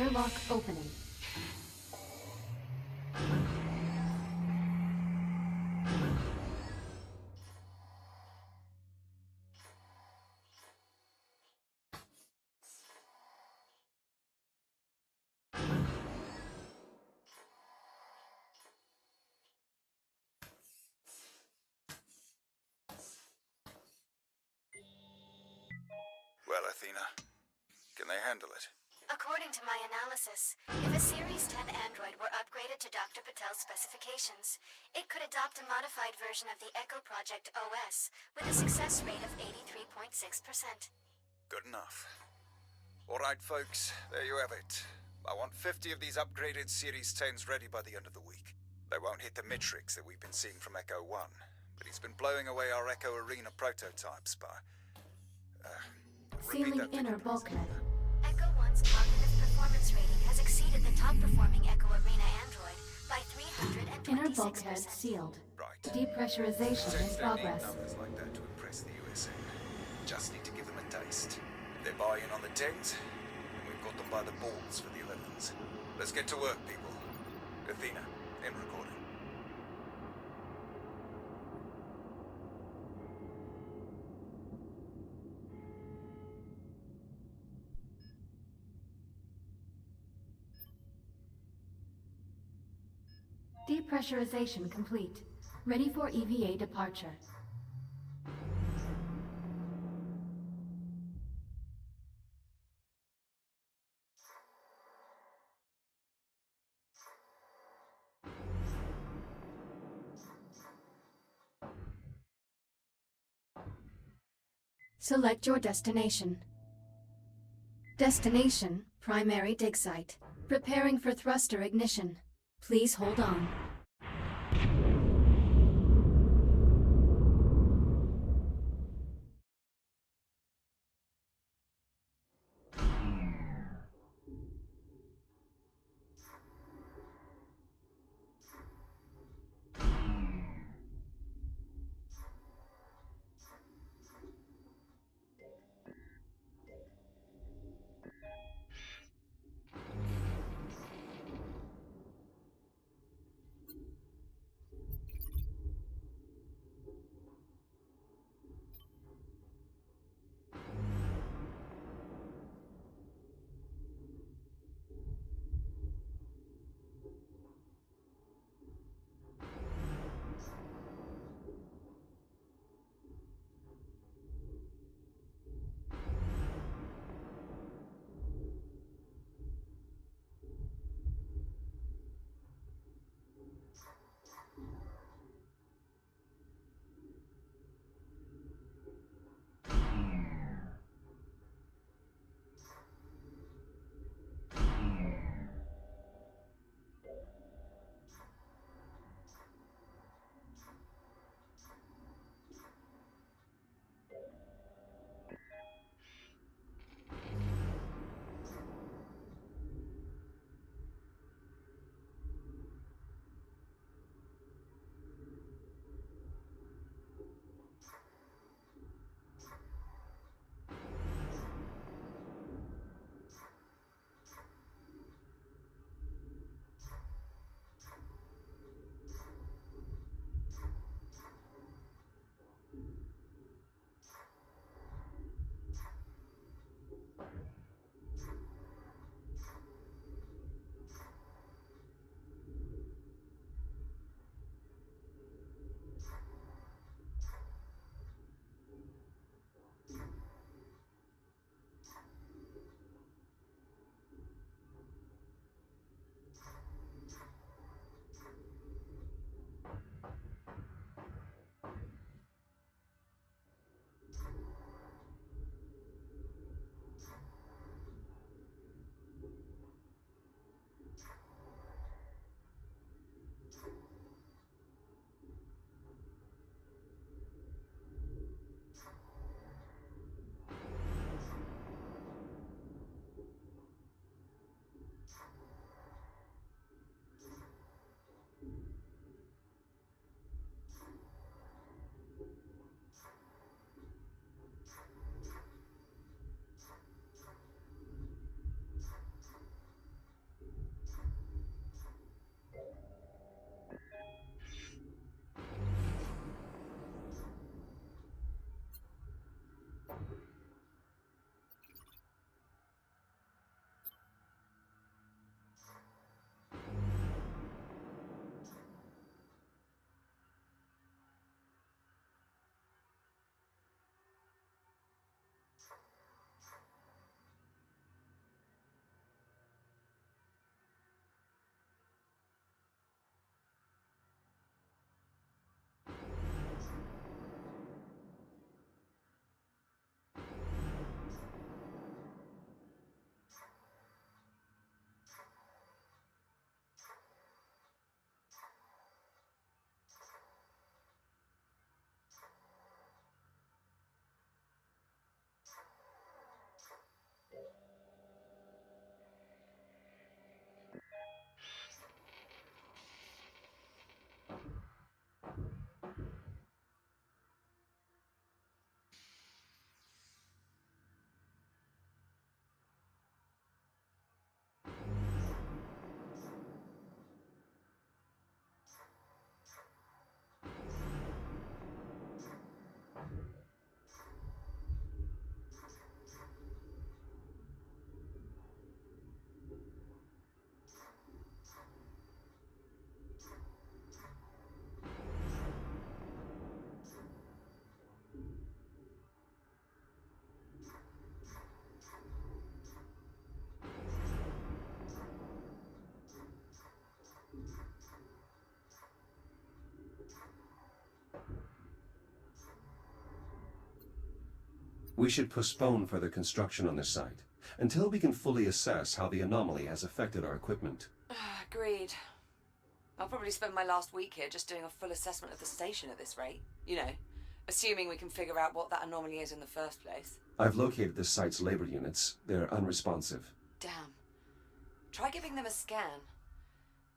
[SPEAKER 4] Airlock opening.
[SPEAKER 5] Well, Athena, can they handle it?
[SPEAKER 4] According to my analysis, if a Series 10 android were upgraded to Dr. Patel's specifications, it could adopt a modified version of the Echo Project OS with a success rate of 83.6%.
[SPEAKER 5] Good enough. All right, folks, there you have it. I want 50 of these upgraded Series 10s ready by the end of the week. They won't hit the metrics that we've been seeing from Echo 1, but he's been blowing away our Echo Arena prototypes by... repeat
[SPEAKER 4] Sealing
[SPEAKER 5] that
[SPEAKER 4] inner
[SPEAKER 5] figure, please.
[SPEAKER 4] bulkhead. Echo 1's cognitive performance rating has exceeded the top-performing Echo Arena android by 326%. Inner bulkhead sealed.
[SPEAKER 5] Right.
[SPEAKER 4] Depressurization in
[SPEAKER 5] Saints don't need
[SPEAKER 4] progress.
[SPEAKER 5] numbers like that to impress the USA. Just need to give them a taste. If they buy in on the 10s, then we've got them by the balls for the 11s. Let's get to work, people. Athena, in recording.
[SPEAKER 4] Depressurization complete. Ready for EVA departure. Select your destination. Destination, primary dig site. Preparing for thruster ignition. Please hold on.
[SPEAKER 3] We should postpone further construction on this site until we can fully assess how the anomaly has affected our equipment.
[SPEAKER 2] Agreed. I'll probably spend my last week here just doing a full assessment of the station at this rate. You know, assuming we can figure out what that anomaly is in the first place.
[SPEAKER 3] I've located the site's labor units. They're unresponsive.
[SPEAKER 2] Damn. Try giving them a scan.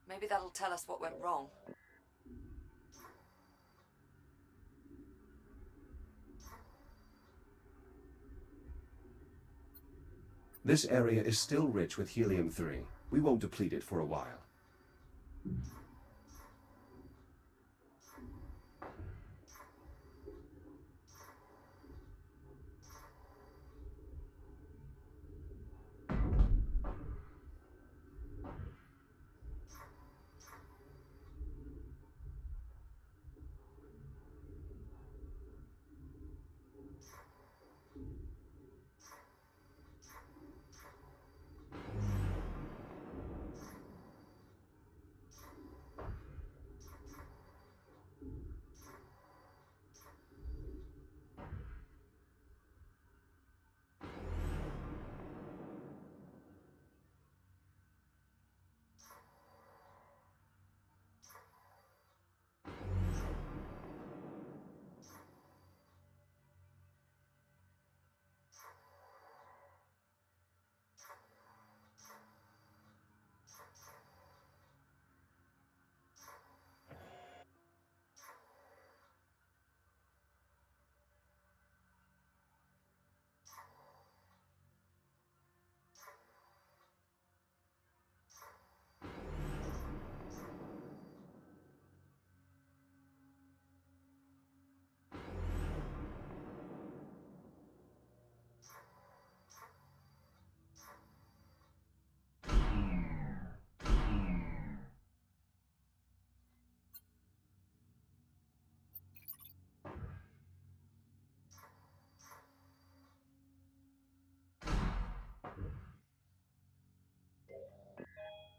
[SPEAKER 2] Maybe that'll tell us what went wrong.
[SPEAKER 3] This area is still rich with helium-3. We won't deplete it for a while.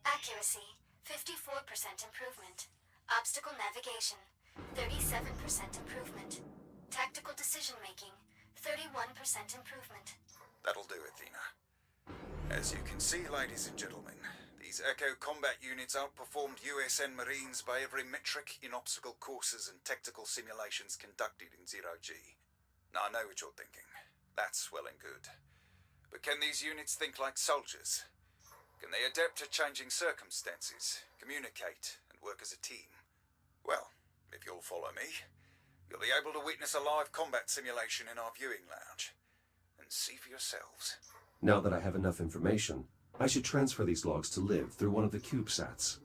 [SPEAKER 4] Accuracy, 54% improvement. Obstacle navigation, 37% improvement. Tactical decision-making, 31% improvement.
[SPEAKER 5] That'll do, Athena. As you can see, ladies and gentlemen, these Echo combat units outperformed USN Marines by every metric in obstacle courses and tactical simulations conducted in Zero-G. Now, I know what you're thinking. That's well and good. But can these units think like soldiers? Can they adapt to changing circumstances, communicate, and work as a team? Well, if you'll follow me, you'll be able to witness a live combat simulation in our viewing lounge, and see for yourselves.
[SPEAKER 3] Now that I have enough information, I should transfer these logs to Liv through one of the CubeSats.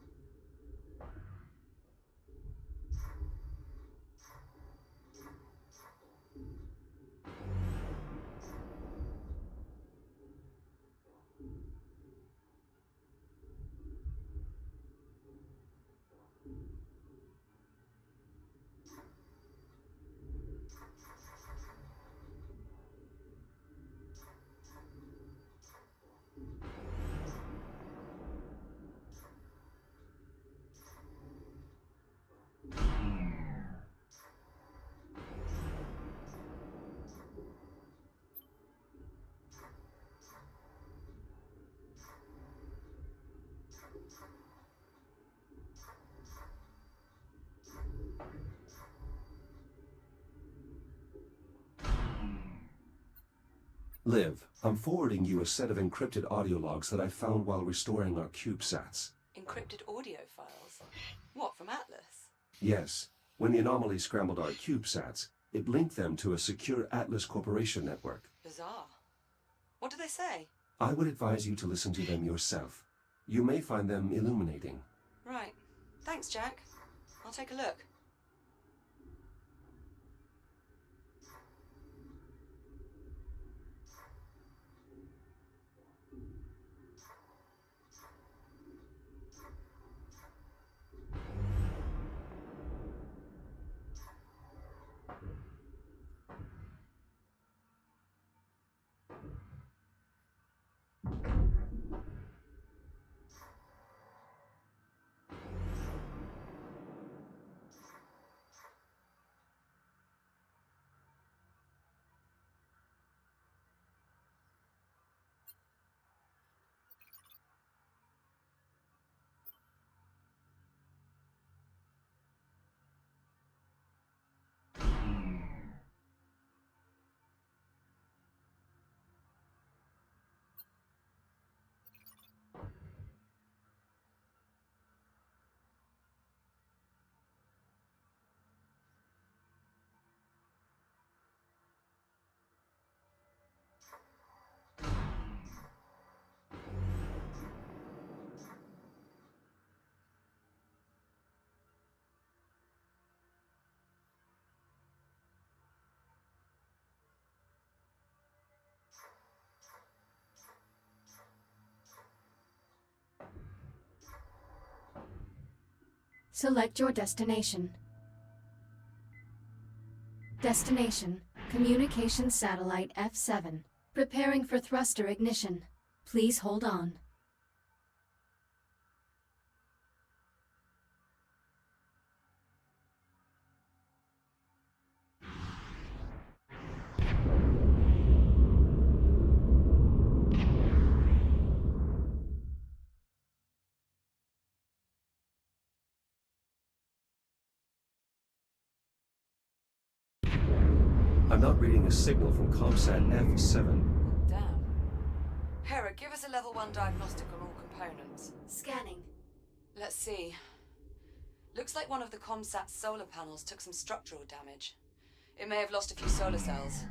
[SPEAKER 3] Liv, I'm forwarding you a set of encrypted audio logs that I found while restoring our CubeSats.
[SPEAKER 2] Encrypted audio files? What, from Atlas?
[SPEAKER 3] Yes. When the anomaly scrambled our CubeSats, it linked them to a secure Atlas Corporation network.
[SPEAKER 2] Bizarre. What do they say?
[SPEAKER 3] I would advise you to listen to them yourself. You may find them illuminating.
[SPEAKER 2] Right. Thanks, Jack. I'll take a look.
[SPEAKER 4] Select your destination. Destination, Communications Satellite F7. Preparing for thruster ignition. Please hold on.
[SPEAKER 3] I'm not reading a signal from ComSat F7.
[SPEAKER 2] Damn. Hera, give us a level 1 diagnostic on all components.
[SPEAKER 4] Scanning.
[SPEAKER 2] Let's see. Looks like one of the ComSat's solar panels took some structural damage. It may have lost a few solar cells.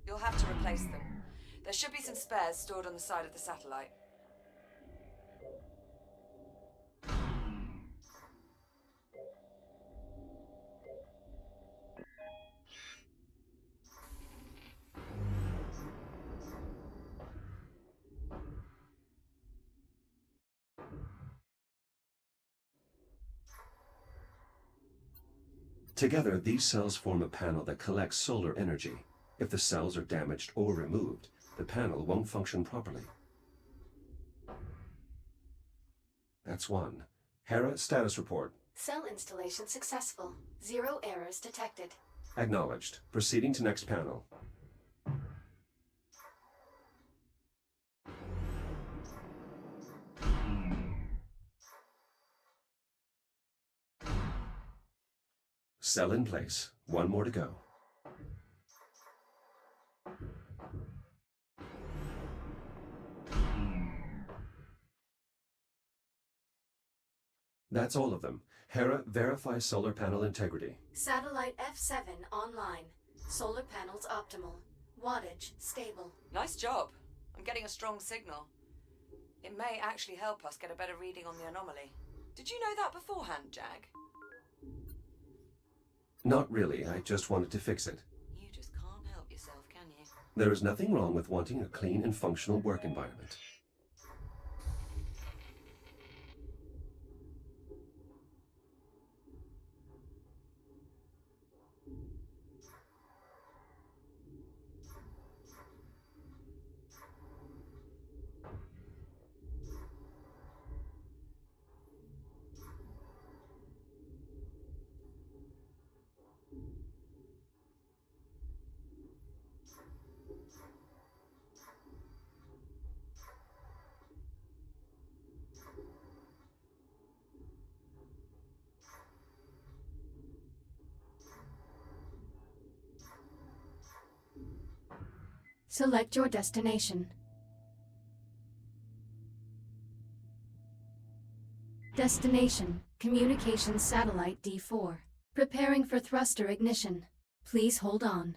[SPEAKER 2] You'll have to replace them. There should be some spares stored on the side of the satellite.
[SPEAKER 3] Together, these cells form a panel that collects solar energy. If the cells are damaged or removed, the panel won't function properly. That's one. Hera, status report.
[SPEAKER 4] Cell installation successful. 0 errors detected.
[SPEAKER 3] Acknowledged. Proceeding to next panel. Cell in place. One more to go. That's all of them. Hera, verify solar panel integrity.
[SPEAKER 4] Satellite F7 online. Solar panels optimal. Wattage stable.
[SPEAKER 2] Nice job. I'm getting a strong signal. It may actually help us get a better reading on the anomaly. Did you know that beforehand, Jag?
[SPEAKER 3] Not really. I just wanted to fix it.
[SPEAKER 2] You just can't help yourself, can you?
[SPEAKER 3] There is nothing wrong with wanting a clean and functional work environment.
[SPEAKER 4] Select your destination. Destination, Communications Satellite D4. Preparing for thruster ignition. Please hold on.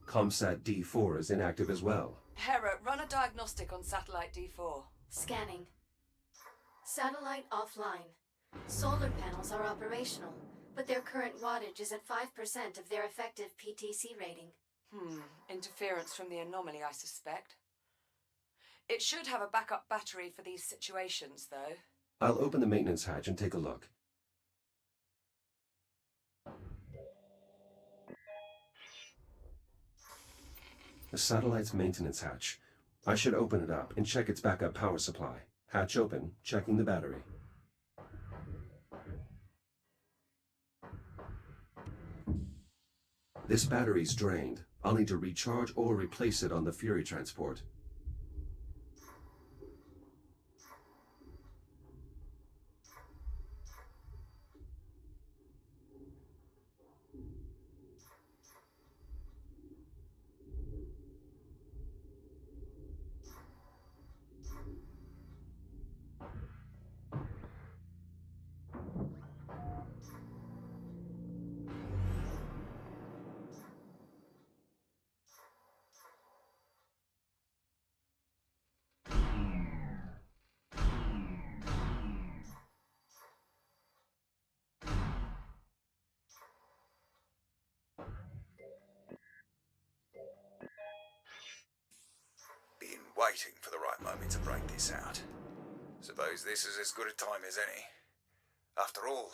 [SPEAKER 3] ComSat D4 is inactive as well.
[SPEAKER 2] Hera, run a diagnostic on satellite D4.
[SPEAKER 4] Scanning. Satellite offline. Solar panels are operational, but their current wattage is at 5% of their effective PTC rating.
[SPEAKER 2] Interference from the anomaly, I suspect. It should have a backup battery for these situations, though.
[SPEAKER 3] I'll open the maintenance hatch and take a look. The satellite's maintenance hatch. I should open it up and check its backup power supply. Hatch open, checking the battery. This battery's drained. I'll need to recharge or replace it on the Fury transport.
[SPEAKER 5] Been waiting for the right moment to break this out. Suppose this is as good a time as any. After all,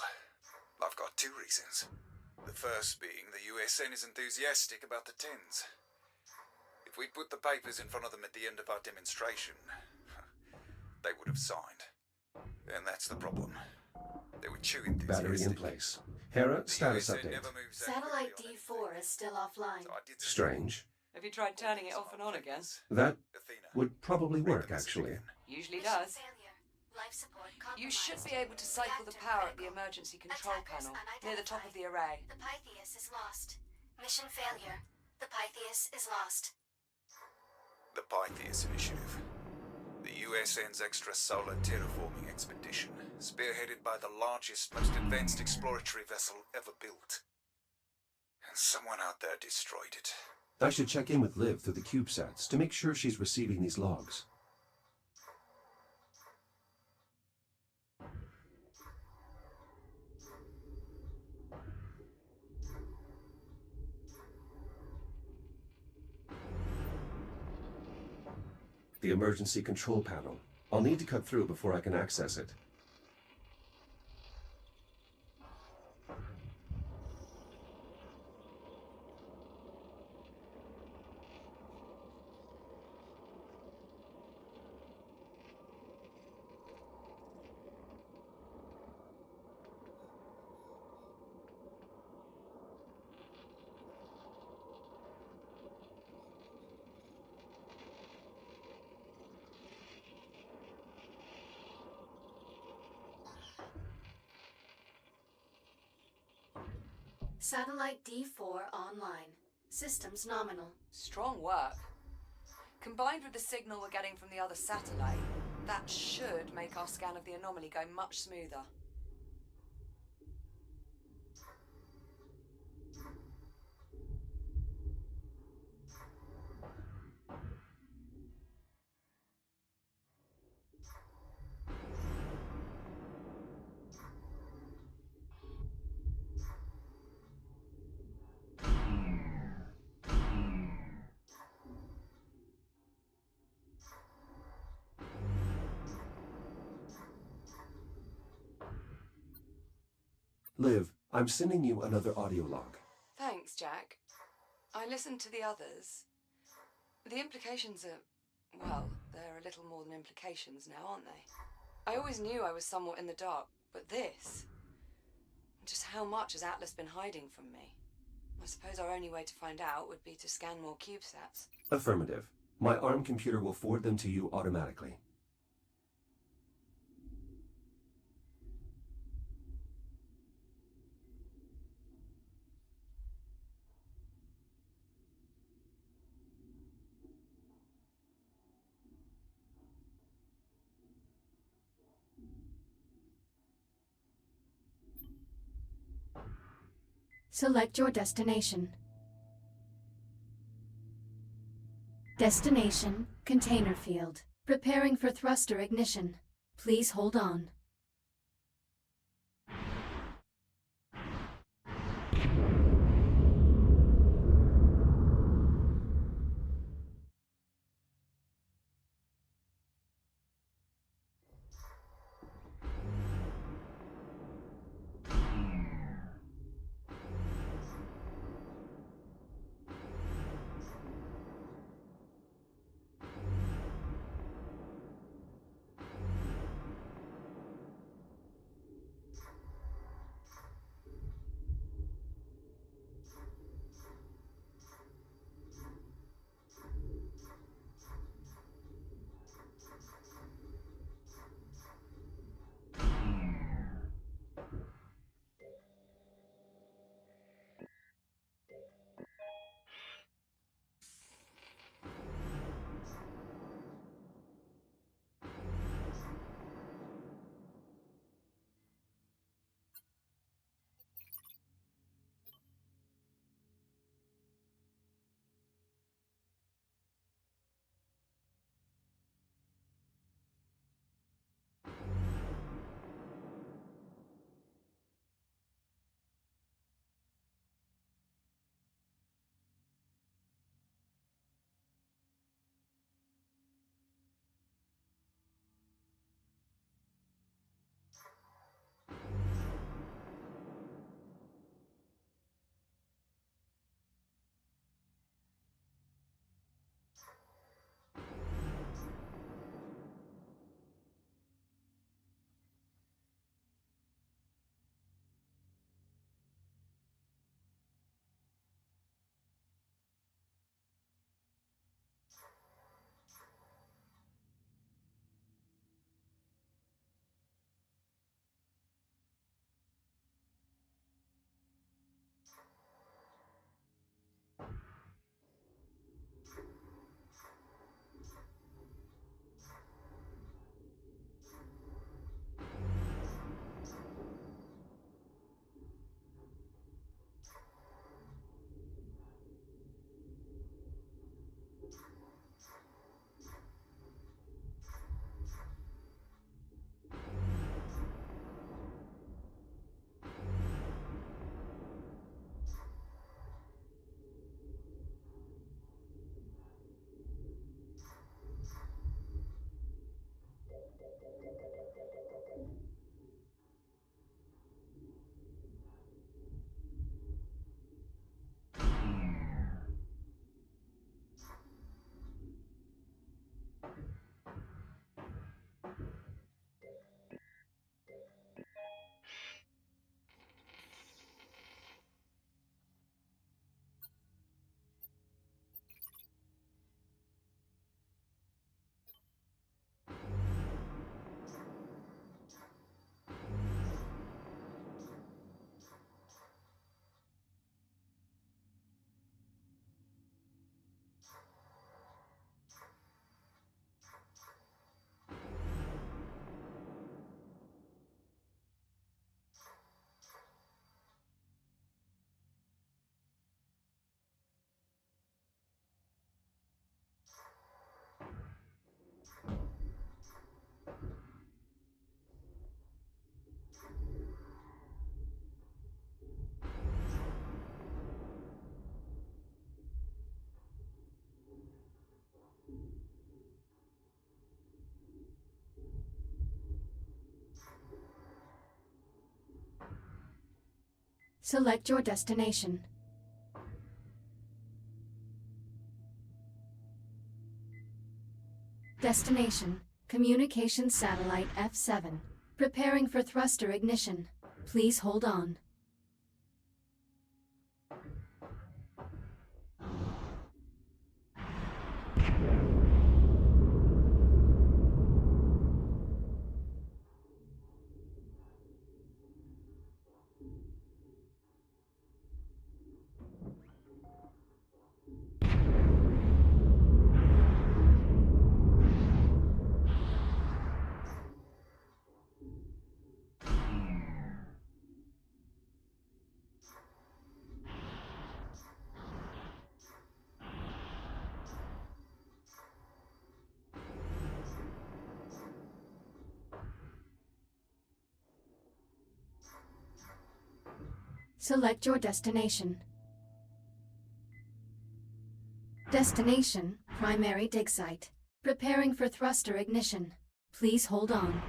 [SPEAKER 5] I've got two reasons. The first being the USN is enthusiastic about the TENS. If we'd put the papers in front of them at the end of our demonstration, they would have signed. And that's the problem. They were too enthusiastic.
[SPEAKER 3] Battery in place. Hera,
[SPEAKER 5] The
[SPEAKER 3] status
[SPEAKER 5] USN
[SPEAKER 3] update.
[SPEAKER 5] never moves that
[SPEAKER 4] Satellite
[SPEAKER 5] quickly on
[SPEAKER 4] D4
[SPEAKER 5] anything.
[SPEAKER 4] is still offline.
[SPEAKER 5] So I did some
[SPEAKER 3] Strange.
[SPEAKER 2] Have you tried turning it off and on again?
[SPEAKER 3] That
[SPEAKER 5] Athena,
[SPEAKER 3] would probably
[SPEAKER 5] read
[SPEAKER 3] work,
[SPEAKER 5] the message
[SPEAKER 3] actually.
[SPEAKER 5] again.
[SPEAKER 2] Usually
[SPEAKER 4] Mission
[SPEAKER 2] does.
[SPEAKER 4] failure. Life support
[SPEAKER 2] You should be
[SPEAKER 4] compromised.
[SPEAKER 2] able to cycle the
[SPEAKER 4] Reactor
[SPEAKER 2] power at the
[SPEAKER 4] critical.
[SPEAKER 2] emergency control
[SPEAKER 4] Attackers
[SPEAKER 2] panel near the top of the
[SPEAKER 4] unidentified.
[SPEAKER 2] array.
[SPEAKER 4] The Pythias is lost. Mission failure. The Pythias is lost.
[SPEAKER 5] The Pythias Initiative. The USN's extrasolar terraforming expedition, spearheaded by the largest, most advanced exploratory vessel ever built. And someone out there destroyed it.
[SPEAKER 3] I should check in with Liv through the CubeSats to make sure she's receiving these logs. The emergency control panel. I'll need to cut through before I can access it.
[SPEAKER 4] Satellite D4 online. Systems nominal.
[SPEAKER 2] Strong work. Combined with the signal we're getting from the other satellite, that should make our scan of the anomaly go much smoother.
[SPEAKER 3] Liv, I'm sending you another audio log.
[SPEAKER 2] Thanks, Jack. I listened to the others. The implications are, well, they're a little more than implications now, aren't they? I always knew I was somewhat in the dark, but this... Just how much has Atlas been hiding from me? I suppose our only way to find out would be to scan more CubeSats.
[SPEAKER 3] Affirmative. My ARM computer will forward them to you automatically.
[SPEAKER 4] Select your destination. Destination, container field. Preparing for thruster ignition. Please hold on. Select your destination. Destination, Communications Satellite F7. Preparing for thruster ignition. Please hold on. Select your destination. Destination, primary dig site. Preparing for thruster ignition. Please hold on.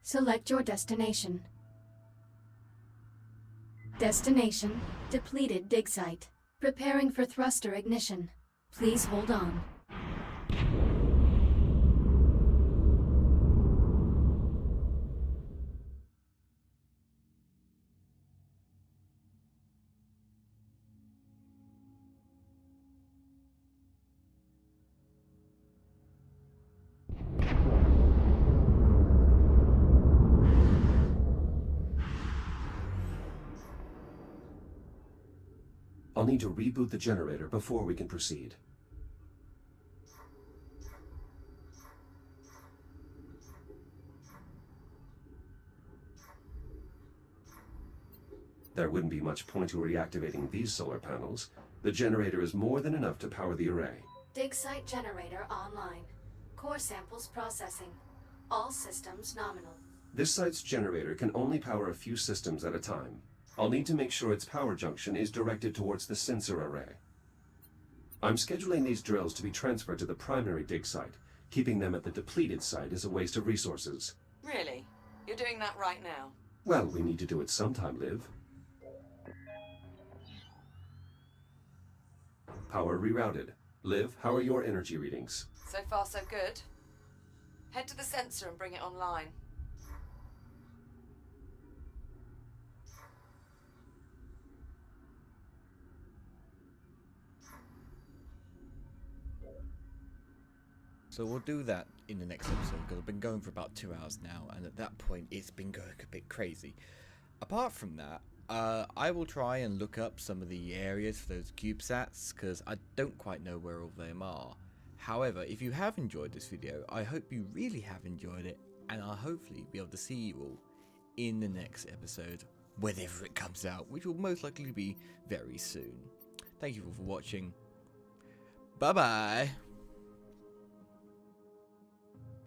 [SPEAKER 4] Select your destination. Destination, depleted dig site. Preparing for thruster ignition. Please hold on.
[SPEAKER 3] I'll need to reboot the generator before we can proceed. There wouldn't be much point to reactivating these solar panels. The generator is more than enough to power the array.
[SPEAKER 4] Dig site generator online. Core samples processing. All systems nominal.
[SPEAKER 3] This site's generator can only power a few systems at a time. I'll need to make sure its power junction is directed towards the sensor array. I'm scheduling these drills to be transferred to the primary dig site. Keeping them at the depleted site is a waste of resources.
[SPEAKER 2] Really? You're doing that right now?
[SPEAKER 3] Well, we need to do it sometime, Liv. Power rerouted. Liv, how are your energy readings?
[SPEAKER 2] So far, so good. Head to the sensor and bring it online.
[SPEAKER 1] So we'll do that in the next episode, because I've been going for about 2 hours now, and at that point it's been going a bit crazy. Apart from that, I will try and look up some of the areas for those CubeSats, because I don't quite know where all of them are. However, if you have enjoyed this video, I hope you really have enjoyed it, and I'll hopefully be able to see you all in the next episode, whenever it comes out, which will most likely be very soon. Thank you all for watching. Bye bye!